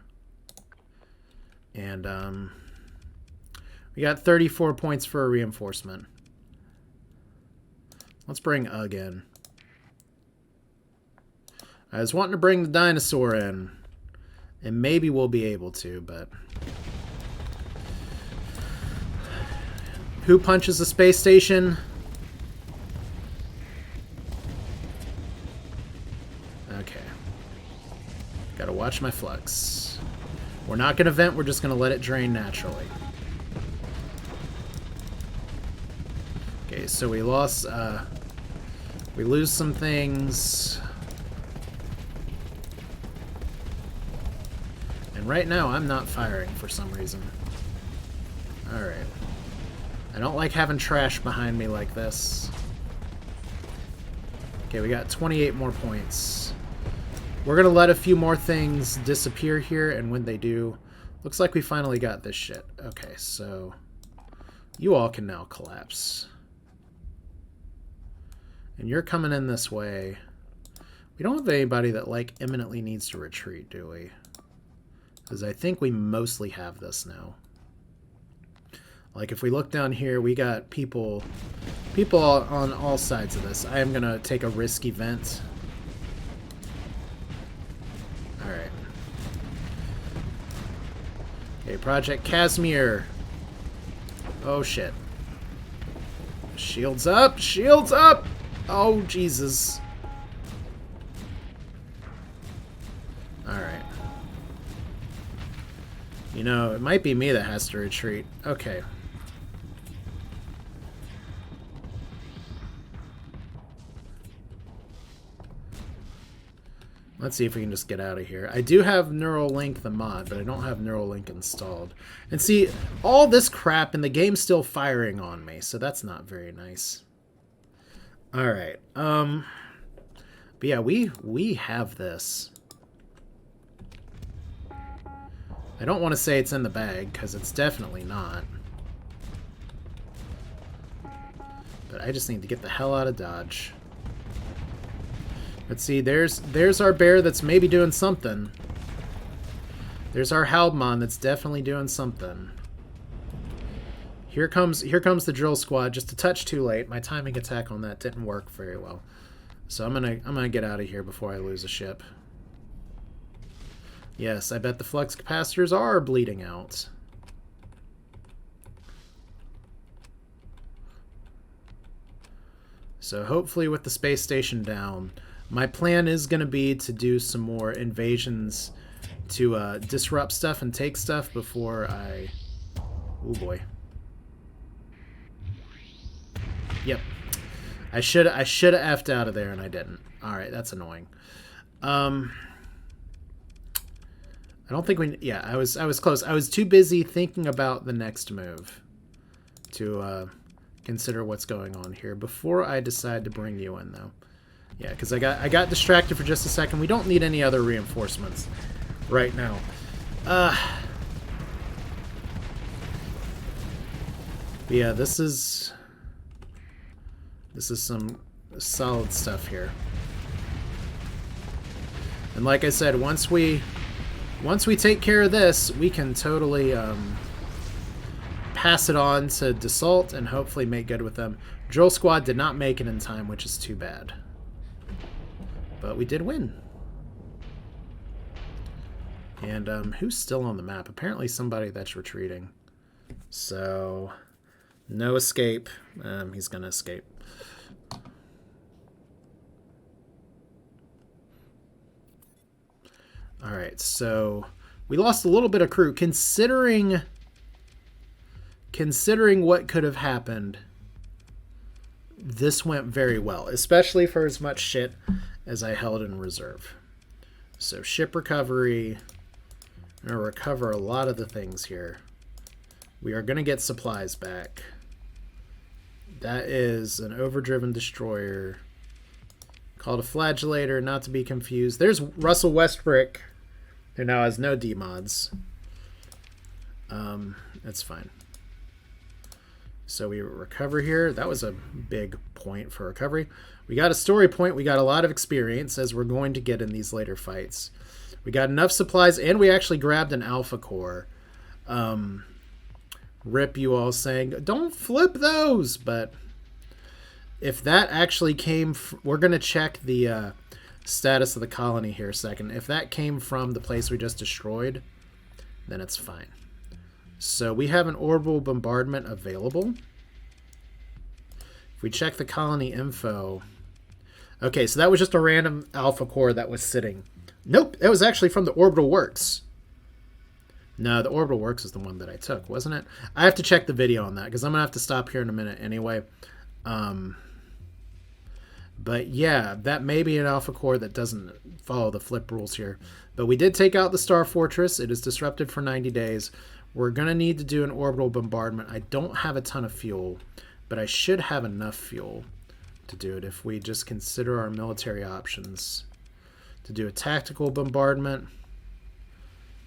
And we got 34 points for a reinforcement. Let's bring Ugg in. I was wanting to bring the dinosaur in. And maybe we'll be able to, but... Who punches the space station? Okay. Gotta watch my flux. We're not gonna vent, we're just gonna let it drain naturally. Okay, so we lost, we lose some things. And right now, I'm not firing for some reason. Alright. I don't like having trash behind me like this. Okay, we got 28 more points. We're gonna let a few more things disappear here, and when they do, looks like we finally got this shit. Okay, so you all can now collapse. And you're coming in this way. We don't have anybody that, like, imminently needs to retreat, do we? Because I think we mostly have this now. Like, if we look down here, we got people on all sides of this. I am going to take a risk event. Alright. Okay, Project Casimir. Oh, shit. Shields up! Shields up! Oh, Jesus. Alright. You know, it might be me that has to retreat. Okay. Let's see if we can just get out of here. I do have Neuralink the mod, but I don't have Neuralink installed. And see, all this crap and the game's still firing on me, so that's not very nice. Alright, but yeah, we have this. I don't want to say it's in the bag, because it's definitely not. But I just need to get the hell out of Dodge. Let's see, there's our bear that's maybe doing something. There's our Halbmon that's definitely doing something. Here comes the drill squad, just a touch too late. My timing attack on that didn't work very well. So I'm gonna get out of here before I lose a ship. Yes, I bet the flux capacitors are bleeding out. So hopefully with the space station down, my plan is going to be to do some more invasions to disrupt stuff and take stuff before I... Oh boy. Yep. I should have effed out of there and I didn't. Alright, that's annoying. I don't think we... Yeah, I was close. I was too busy thinking about the next move to consider what's going on here before I decide to bring you in, though. Yeah, because I got distracted for just a second. We don't need any other reinforcements right now. Yeah, this is some solid stuff here. And like I said, once we take care of this, we can totally pass it on to Dassault and hopefully make good with them. Drill Squad did not make it in time, which is too bad. But we did win. And who's still on the map? Apparently somebody that's retreating. So, no escape. He's going to escape. Alright, so we lost a little bit of crew. Considering what could have happened, this went very well, especially for as much shit as I held in reserve. So ship recovery. I'm going to recover a lot of the things here. We are going to get supplies back. That is an overdriven destroyer called a flagellator, not to be confused. There's Russell Westbrook, who now has no D-mods. That's fine. So we recover here. That was a big point for recovery. We got a story point. We got a lot of experience, as we're going to get in these later fights. We got enough supplies, and we actually grabbed an alpha core. Rip you all saying, don't flip those! But if that actually came... we're going to check the status of the colony here a second. If that came from the place we just destroyed, then it's fine. So we have an orbital bombardment available. If we check the colony info... Okay, so that was just a random alpha core that was sitting. Nope, it was actually from the Orbital Works. No, the Orbital Works is the one that I took, wasn't it? I have to check the video on that, because I'm going to have to stop here in a minute anyway. But yeah, that may be an alpha core that doesn't follow the flip rules here. But we did take out the Star Fortress. It is disrupted for 90 days. We're going to need to do an orbital bombardment. I don't have a ton of fuel, but I should have enough fuel to do it if we just consider our military options. To do a tactical bombardment.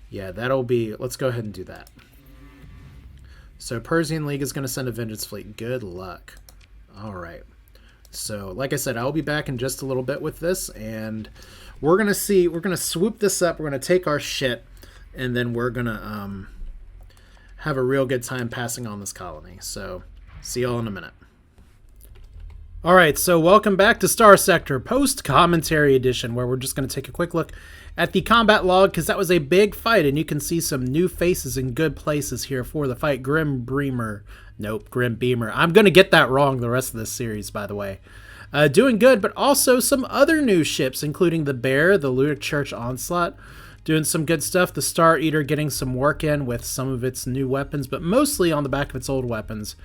Yeah, that'll be... let's go ahead and do that. So Persean League is going to send a Vengeance Fleet. Good luck. All right. So, like I said, I'll be back in just a little bit with this, and we're going to see... we're going to swoop this up. We're going to take our shit, and then we're going to have a real good time passing on this colony. So, see y'all in a minute. Alright, so welcome back to Starsector post-commentary edition, where we're just going to take a quick look at the combat log, because that was a big fight, and you can see some new faces in good places here for the fight. Grim Beamer. I'm going to get that wrong the rest of this series, by the way. Doing good, but also some other new ships, including the Bear, the Ludic Church Onslaught, doing some good stuff. The Star Eater getting some work in with some of its new weapons, but mostly on the back of its old weapons.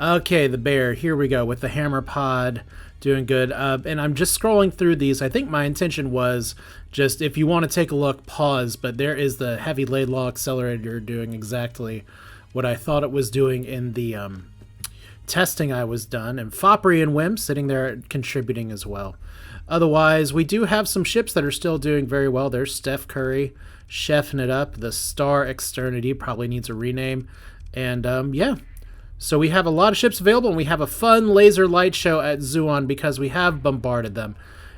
Okay, the Bear, here we go with the Hammer Pod, doing good. And I'm just scrolling through these. I think my intention was just, if you want to take a look, pause, but there is the Heavy Laidlaw Accelerator doing exactly what I thought it was doing in the testing I was done, and Foppery and Wim sitting there contributing as well. Otherwise, we do have some ships that are still doing very well. There's Steph Curry, chefing it up. The Star Externity probably needs a rename. And, yeah. So we have a lot of ships available, and we have a fun laser light show at Zuon because we have bombarded them.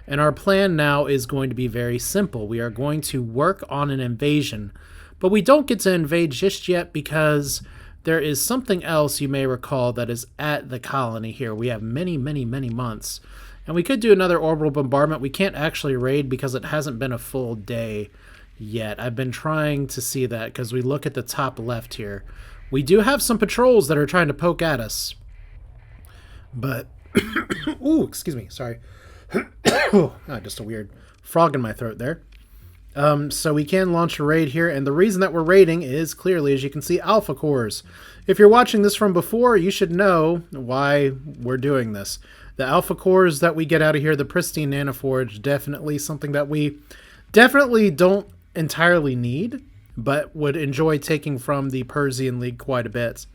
And our plan now is going to be very simple. We are going to work on an invasion, but we don't get to invade just yet because there is something else you may recall that is at the colony here. We have many, many, many months. And we could do another orbital bombardment. We can't actually raid because it hasn't been a full day yet. I've been trying to see that because we look at the top left here. We do have some patrols that are trying to poke at us. But, ooh, excuse me, sorry. Just a weird frog in my throat there. So we can launch a raid here, and the reason that we're raiding is clearly, as you can see, alpha cores. If you're watching this from before, you should know why we're doing this. The alpha cores that we get out of here, the pristine nanoforge, definitely something that we definitely don't entirely need, but would enjoy taking from the Persean League quite a bit.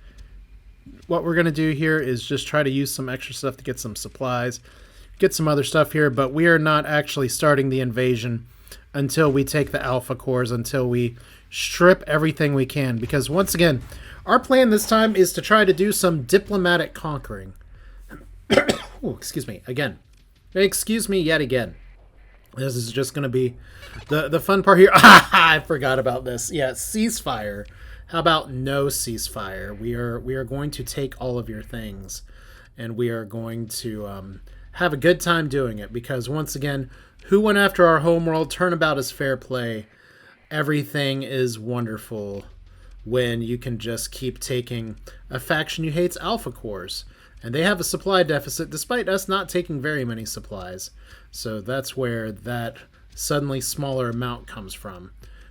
What we're going to do here is just try to use some extra stuff to get some supplies, get some other stuff here, but we are not actually starting the invasion until we take the alpha cores, until we strip everything we can, because once again, our plan this time is to try to do some diplomatic conquering. Oh, excuse me, again. Excuse me yet again. This is just going to be the fun part here. I forgot about this. Yeah, ceasefire. How about no ceasefire? We are going to take all of your things, and we are going to have a good time doing it, because once again, who went after our homeworld? Turnabout is fair play. Everything is wonderful when you can just keep taking a faction you hate's alpha cores. And they have a supply deficit despite us not taking very many supplies. So that's where that suddenly smaller amount comes from.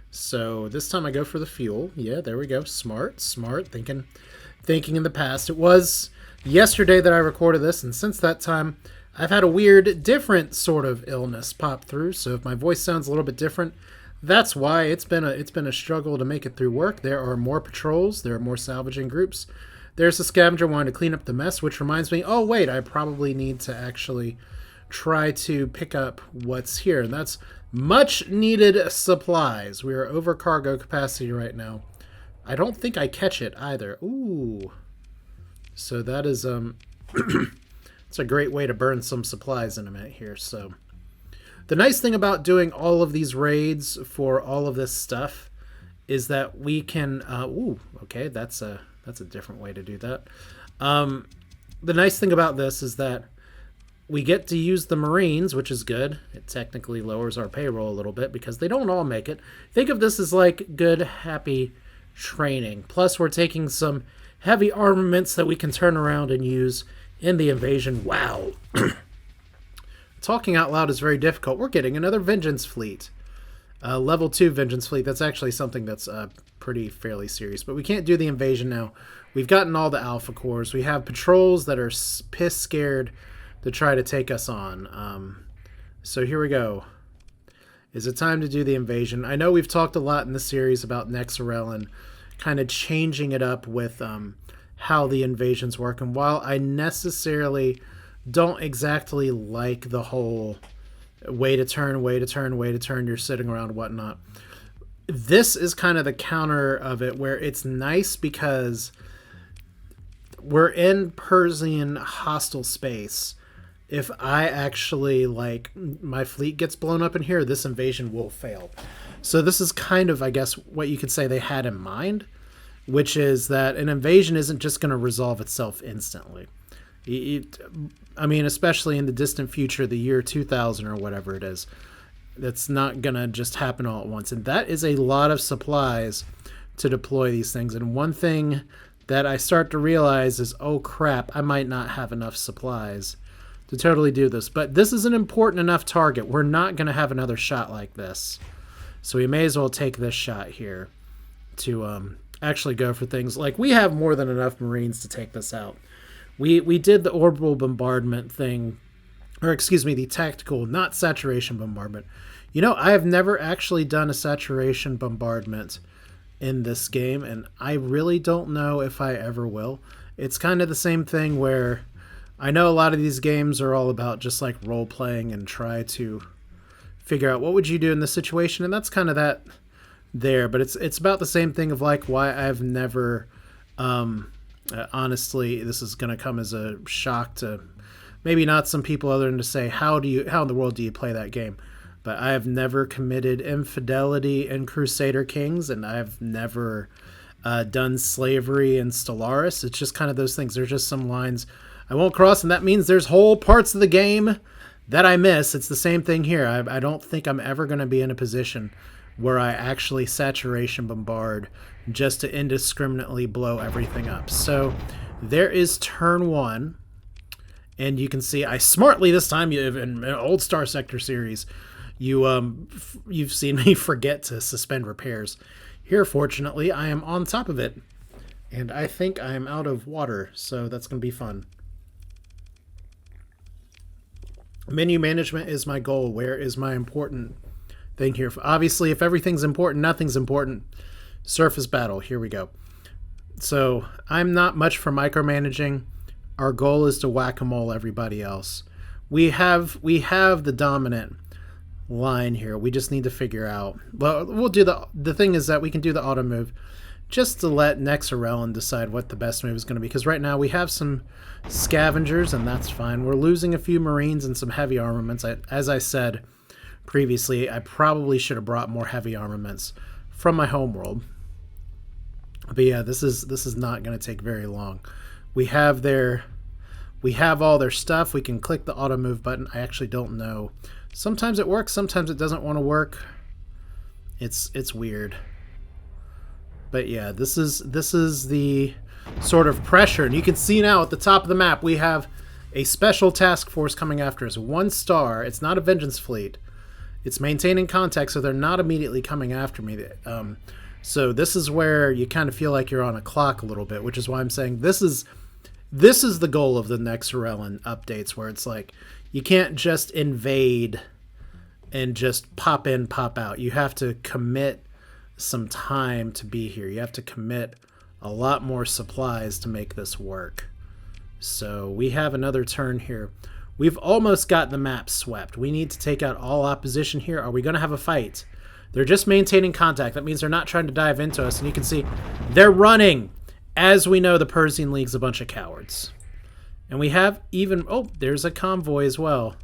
So this time I go for the fuel. Yeah, there we go. Smart. Thinking in the past. It was yesterday that I recorded this, and since that time I've had a weird, different sort of illness pop through. So if my voice sounds a little bit different, that's why. It's been a struggle to make it through work. There are more patrols. There are more salvaging groups. There's a scavenger wanting to clean up the mess, which reminds me, oh wait, I probably need to actually try to pick up what's here. And that's much needed supplies. We are over cargo capacity right now. I don't think I catch it either. Ooh. So that is it's a great way to burn some supplies in a minute here. So the nice thing about doing all of these raids for all of this stuff is that we can ooh, okay, that's a different way to do that. The nice thing about this is that we get to use the Marines, which is good. It technically lowers our payroll a little bit because they don't all make it. Think of this as like good, happy training. Plus, we're taking some heavy armaments that we can turn around and use in the invasion. Wow. Talking out loud is very difficult. We're getting another Vengeance fleet. Level 2 Vengeance fleet. That's actually something that's pretty fairly serious. But we can't do the invasion now. We've gotten all the Alpha cores. We have patrols that are piss scared to try to take us on. So here we go. Is it time to do the invasion? I know we've talked a lot in this series about Nexerelin, kind of changing it up with how the invasions work. And while I necessarily don't exactly like the whole way to turn, you're sitting around, whatnot, this is kind of the counter of it, where it's nice because we're in Persian hostile space. If I actually, like, my fleet gets blown up in here, this invasion will fail. So this is kind of, I guess, what you could say they had in mind, which is that an invasion isn't just going to resolve itself instantly. I mean, especially in the distant future, the year 2000 or whatever it is, that's not going to just happen all at once. And that is a lot of supplies to deploy these things. And one thing that I start to realize is, oh crap, I might not have enough supplies to totally do this. But this is an important enough target. We're not going to have another shot like this. So we may as well take this shot here to actually go for things. Like, we have more than enough Marines to take this out. We did the orbital bombardment thing, or excuse me, the tactical, not saturation bombardment. You know, I have never actually done a saturation bombardment in this game, and I really don't know if I ever will. It's kind of the same thing where I know a lot of these games are all about just like role playing and try to figure out what would you do in this situation, and that's kind of that there. But it's about the same thing of like why I've never, honestly, this is going to come as a shock to maybe not some people other than to say, how in the world do you play that game? But I have never committed infidelity in Crusader Kings, and I've never done slavery in Stellaris. It's just kind of those things. There's just some lines I won't cross, and that means there's whole parts of the game that I miss. It's the same thing here. I don't think I'm ever going to be in a position where I actually saturation bombard just to indiscriminately blow everything up. So there is turn one, and you can see I smartly this time, in an old Starsector series, you've seen me forget to suspend repairs. Here, fortunately, I am on top of it, and I think I am out of water, so that's going to be fun. Menu management is my goal. Where is my important thing here? Obviously, if everything's important, nothing's important. Surface battle. Here we go. So I'm not much for micromanaging. Our goal is to whack-a-mole everybody else. We have the dominant line here. We just need to figure out. Well, we'll do the thing is that we can do the auto move just to let Nexerelin decide what the best move is going to be, because right now we have some scavengers, and that's fine. We're losing a few Marines and some heavy armaments. As I said previously, I probably should have brought more heavy armaments from my homeworld. But yeah, this is not going to take very long. We have their We have all their stuff. We can click the auto move button. I actually don't know. Sometimes it works. Sometimes it doesn't want to work. It's weird. But yeah, this is the sort of pressure. And you can see now at the top of the map, we have a special task force coming after us. 1 star. It's not a vengeance fleet. It's maintaining contact, so they're not immediately coming after me. So this is where you kind of feel like you're on a clock a little bit, which is why I'm saying this is the goal of the Nexerelin updates, where it's like you can't just invade and just pop in, pop out. You have to commit some time to be here. You have to commit a lot more supplies to make this work. So we have another turn here. We've almost got the map swept. We need to take out all opposition here. Are we going to have a fight? They're just maintaining contact. That means they're not trying to dive into us. And you can see they're running. As we know, the Persean League's a bunch of cowards. And we have even... Oh, there's a convoy as well.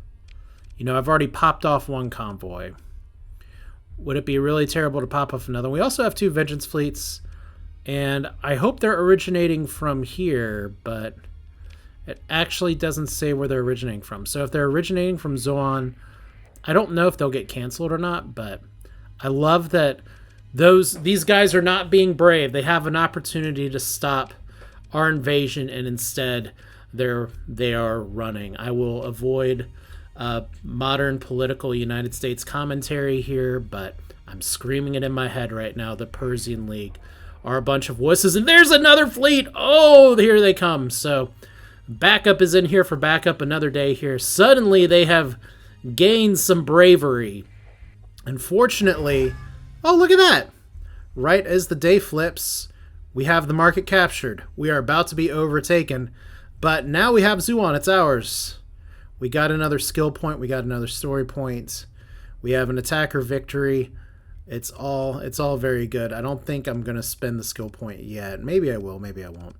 You know, I've already popped off 1 convoy. Would it be really terrible to pop off another? We also have 2 vengeance fleets. And I hope they're originating from here, but... it actually doesn't say where they're originating from. So if they're originating from Zoan, I don't know if they'll get canceled or not, but I love that these guys are not being brave. They have an opportunity to stop our invasion, and instead they are running. I will avoid modern political United States commentary here, but I'm screaming it in my head right now. The Persean League are a bunch of wusses, and there's another fleet! Oh, here they come. So... backup is in here for backup another day here. Suddenly they have gained some bravery. Unfortunately, oh, look at that. Right as the day flips, we have the market captured. We are about to be overtaken, but now we have Zoan. It's ours. We got another skill point. We got another story point. We have an attacker victory. It's all very good. I don't think I'm going to spend the skill point yet. Maybe I will, maybe I won't.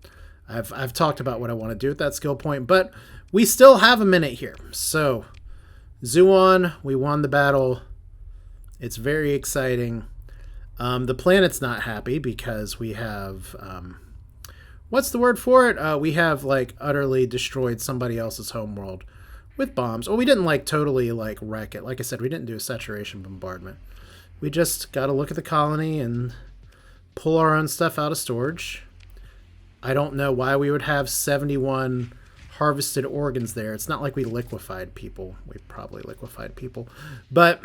I've talked about what I want to do with that skill point, but we still have a minute here. So, Zoan, we won the battle. It's very exciting. The planet's not happy because we have... what's the word for it? We have, like, utterly destroyed somebody else's homeworld with bombs. Well, we didn't, like, totally, like, wreck it. Like I said, we didn't do a saturation bombardment. We just got to look at the colony and pull our own stuff out of storage. I don't know why we would have 71 harvested organs there. It's not like we liquefied people. We probably liquefied people. But,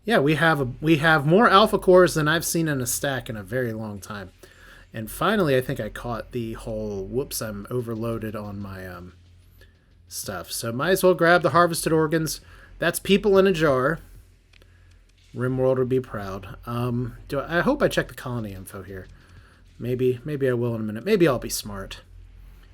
yeah, we have more alpha cores than I've seen in a stack in a very long time. And finally, I think I caught the whole, whoops, I'm overloaded on my stuff. So might as well grab the harvested organs. That's people in a jar. Rimworld would be proud. I hope I check the colony info here. Maybe I will in a minute. Maybe I'll be smart.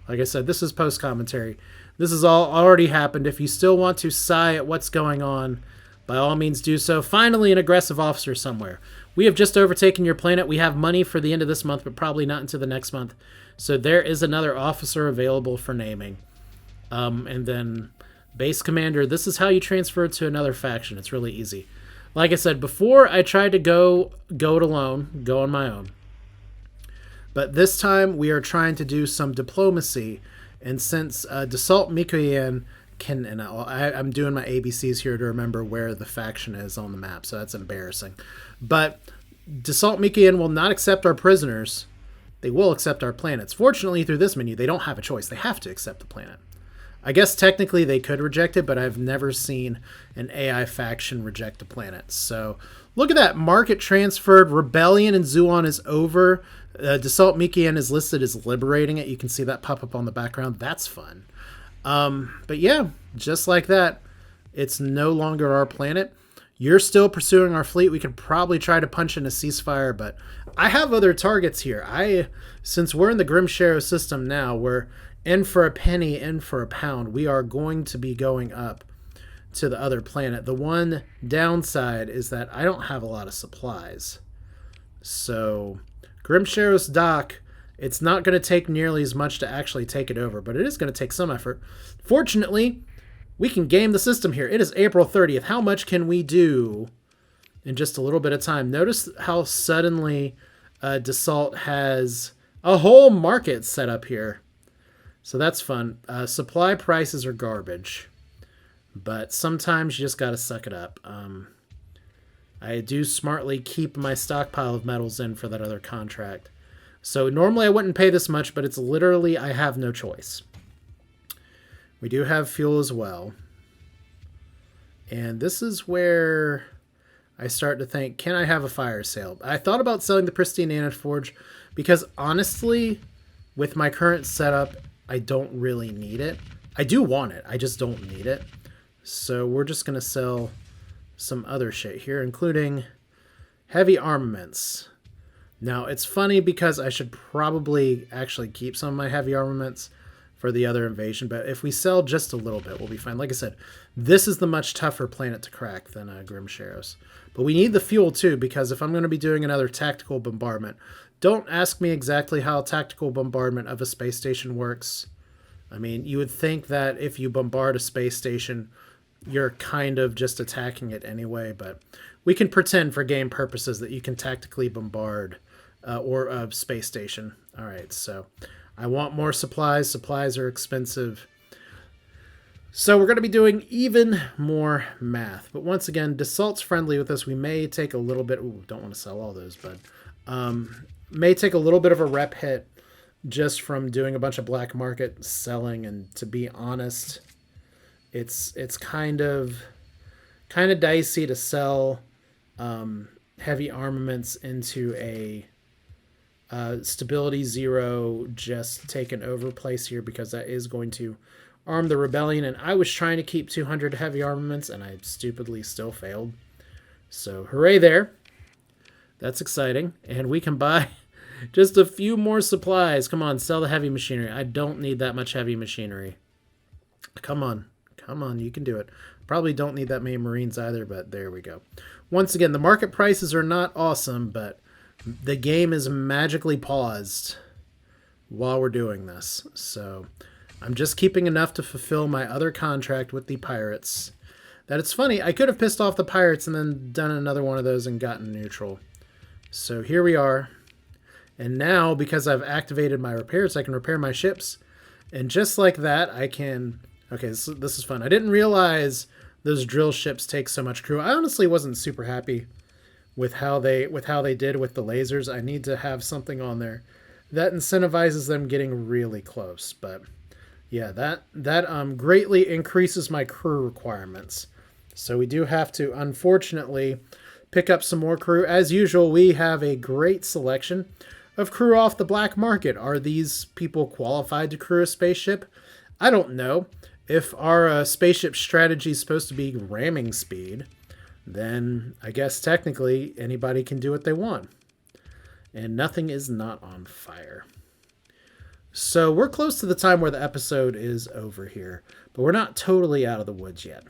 Like I said, this is post-commentary. This has all already happened. If you still want to sigh at what's going on, by all means do so. Finally, an aggressive officer somewhere. We have just overtaken your planet. We have money for the end of this month, but probably not into the next month. So there is another officer available for naming. And then base commander, this is how you transfer to another faction. It's really easy. Like I said, before I tried to go it alone, go on my own. But this time we are trying to do some diplomacy, and since Dassault-Mikoyan can, and I'm doing my ABCs here to remember where the faction is on the map, so that's embarrassing. But Dassault-Mikoyan will not accept our prisoners. They will accept our planets. Fortunately, through this menu, they don't have a choice. They have to accept the planet. I guess technically they could reject it, but I've never seen an AI faction reject a planet. So look at that. Market transferred. Rebellion in Zoan is over. Dassault-Mikoyan is listed as liberating it. You can see that pop up on the background. That's fun. But yeah, just like that, it's no longer our planet. You're still pursuing our fleet. We could probably try to punch in a ceasefire, but I have other targets here. Since we're in the Grimsharo system now, we're in for a penny, in for a pound. We are going to be going up to the other planet. The one downside is that I don't have a lot of supplies. So Grimsharo's dock, it's not going to take nearly as much to actually take it over, but it is going to take some effort. Fortunately, we can game the system here. It is April 30th. How much can we do in just a little bit of time? Notice how suddenly Dassault has a whole market set up here. So that's fun. Supply prices are garbage, but sometimes you just gotta suck it up. I do smartly keep my stockpile of metals in for that other contract. So normally I wouldn't pay this much, but it's literally I have no choice. We do have fuel as well. And this is where I start to think, can I have a fire sale? I thought about selling the Pristine Anode Forge because honestly, with my current setup, I don't really need it. I do want it, I just don't need it. So we're just going to sell some other shit here, including heavy armaments. Now, it's funny because I should probably actually keep some of my heavy armaments for the other invasion, but if we sell just a little bit, we'll be fine. Like I said, this is the much tougher planet to crack than Grimsharos. But we need the fuel too, because if I'm going to be doing another tactical bombardment, don't ask me exactly how tactical bombardment of a space station works. I mean, you would think that if you bombard a space station, you're kind of just attacking it anyway, but we can pretend for game purposes that you can tactically bombard or a space station. All right, so I want more supplies. Supplies are expensive. So we're going to be doing even more math. But once again, Dassault's friendly with us. We may take a little bit... Ooh, don't want to sell all those, but... may take a little bit of a rep hit just from doing a bunch of black market selling. And to be honest, it's kind of dicey to sell heavy armaments into a stability 0 just taken over place here, because that is going to arm the rebellion, and I was trying to keep 200 heavy armaments and I stupidly still failed. So hooray there. That's exciting. And we can buy just a few more supplies. Come on, sell the heavy machinery. I don't need that much heavy machinery. Come on, you can do it. Probably don't need that many Marines either, but there we go. Once again, the market prices are not awesome, but the game is magically paused while we're doing this. So I'm just keeping enough to fulfill my other contract with the pirates. That it's funny, I could have pissed off the pirates and then done another one of those and gotten neutral. So here we are. And now, because I've activated my repairs, I can repair my ships. And just like that, I can... Okay, this is fun. I didn't realize those drill ships take so much crew. I honestly wasn't super happy with how they did with the lasers. I need to have something on there that incentivizes them getting really close. But yeah, that greatly increases my crew requirements. So we do have to, unfortunately, pick up some more crew. As usual, we have a great selection of crew off the black market. Are these people qualified to crew a spaceship? I don't know. If our spaceship strategy is supposed to be ramming speed, then I guess technically anybody can do what they want. And nothing is not on fire. So we're close to the time where the episode is over here, but we're not totally out of the woods yet.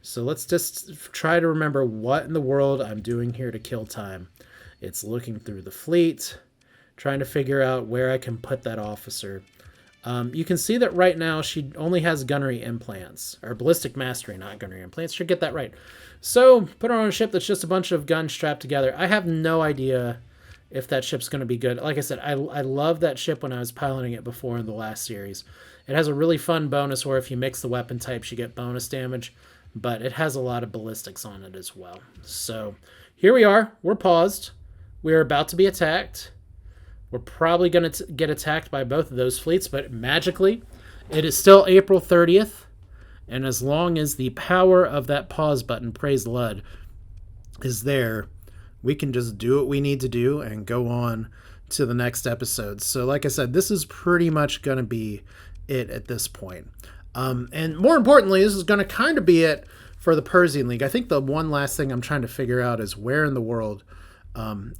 So let's just try to remember what in the world I'm doing here to kill time. It's looking through the fleet, trying to figure out where I can put that officer. You can see that right now she only has gunnery implants, or ballistic mastery, not gunnery implants. Should get that right. So put her on a ship that's just a bunch of guns strapped together. I have no idea if that ship's going to be good. Like I said, I love that ship when I was piloting it before in the last series. It has a really fun bonus where if you mix the weapon types, you get bonus damage, but it has a lot of ballistics on it as well. So here we are. We're paused. We're about to be attacked. We're probably going to get attacked by both of those fleets, but magically, it is still April 30th, and as long as the power of that pause button, praise Lud, is there, we can just do what we need to do and go on to the next episode. So like I said, this is pretty much going to be it at this point. And more importantly, this is going to kind of be it for the Persean League. I think the one last thing I'm trying to figure out is where in the world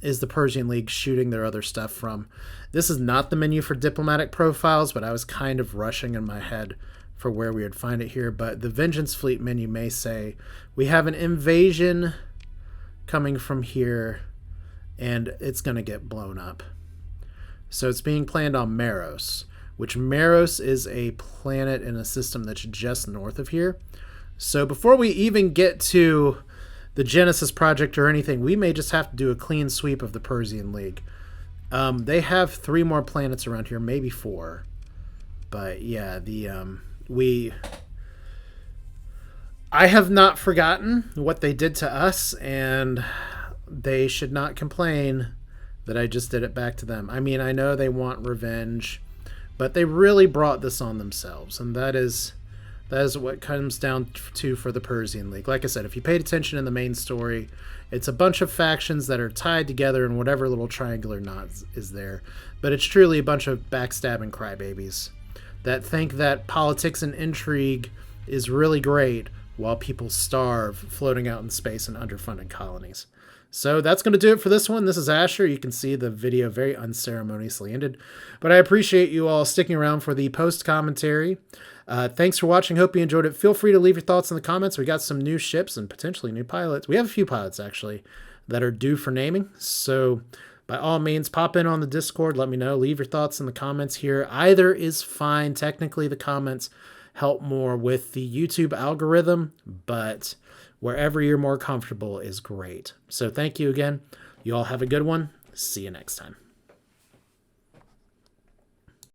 is the Persean League shooting their other stuff from. This is not the menu for diplomatic profiles, but I was kind of rushing in my head for where we would find it here. But the Vengeance Fleet menu may say we have an invasion coming from here, and it's going to get blown up. So it's being planned on Meros, which Meros is a planet in a system that's just north of here. So before we even get to the Genesis project or anything, we may just have to do a clean sweep of the Persean League. They have 3 more planets around here, maybe 4. But yeah, I have not forgotten what they did to us, and they should not complain that I just did it back to them. I mean, I know they want revenge, but they really brought this on themselves, and that is what comes down to for the Persean League. Like I said, if you paid attention in the main story, it's a bunch of factions that are tied together in whatever little triangular knot is there, but it's truly a bunch of backstabbing crybabies that think that politics and intrigue is really great while people starve floating out in space in underfunded colonies. So that's going to do it for this one. This is Asher. You can see the video very unceremoniously ended, but I appreciate you all sticking around for the post commentary. Thanks for watching. Hope you enjoyed it. Feel free to leave your thoughts in the comments. We got some new ships and potentially new pilots. We have a few pilots actually that are due for naming. So by all means, pop in on the Discord. Let me know. Leave your thoughts in the comments here. Either is fine. Technically, the comments help more with the YouTube algorithm, but wherever you're more comfortable is great. So thank you again. You all have a good one. See you next time.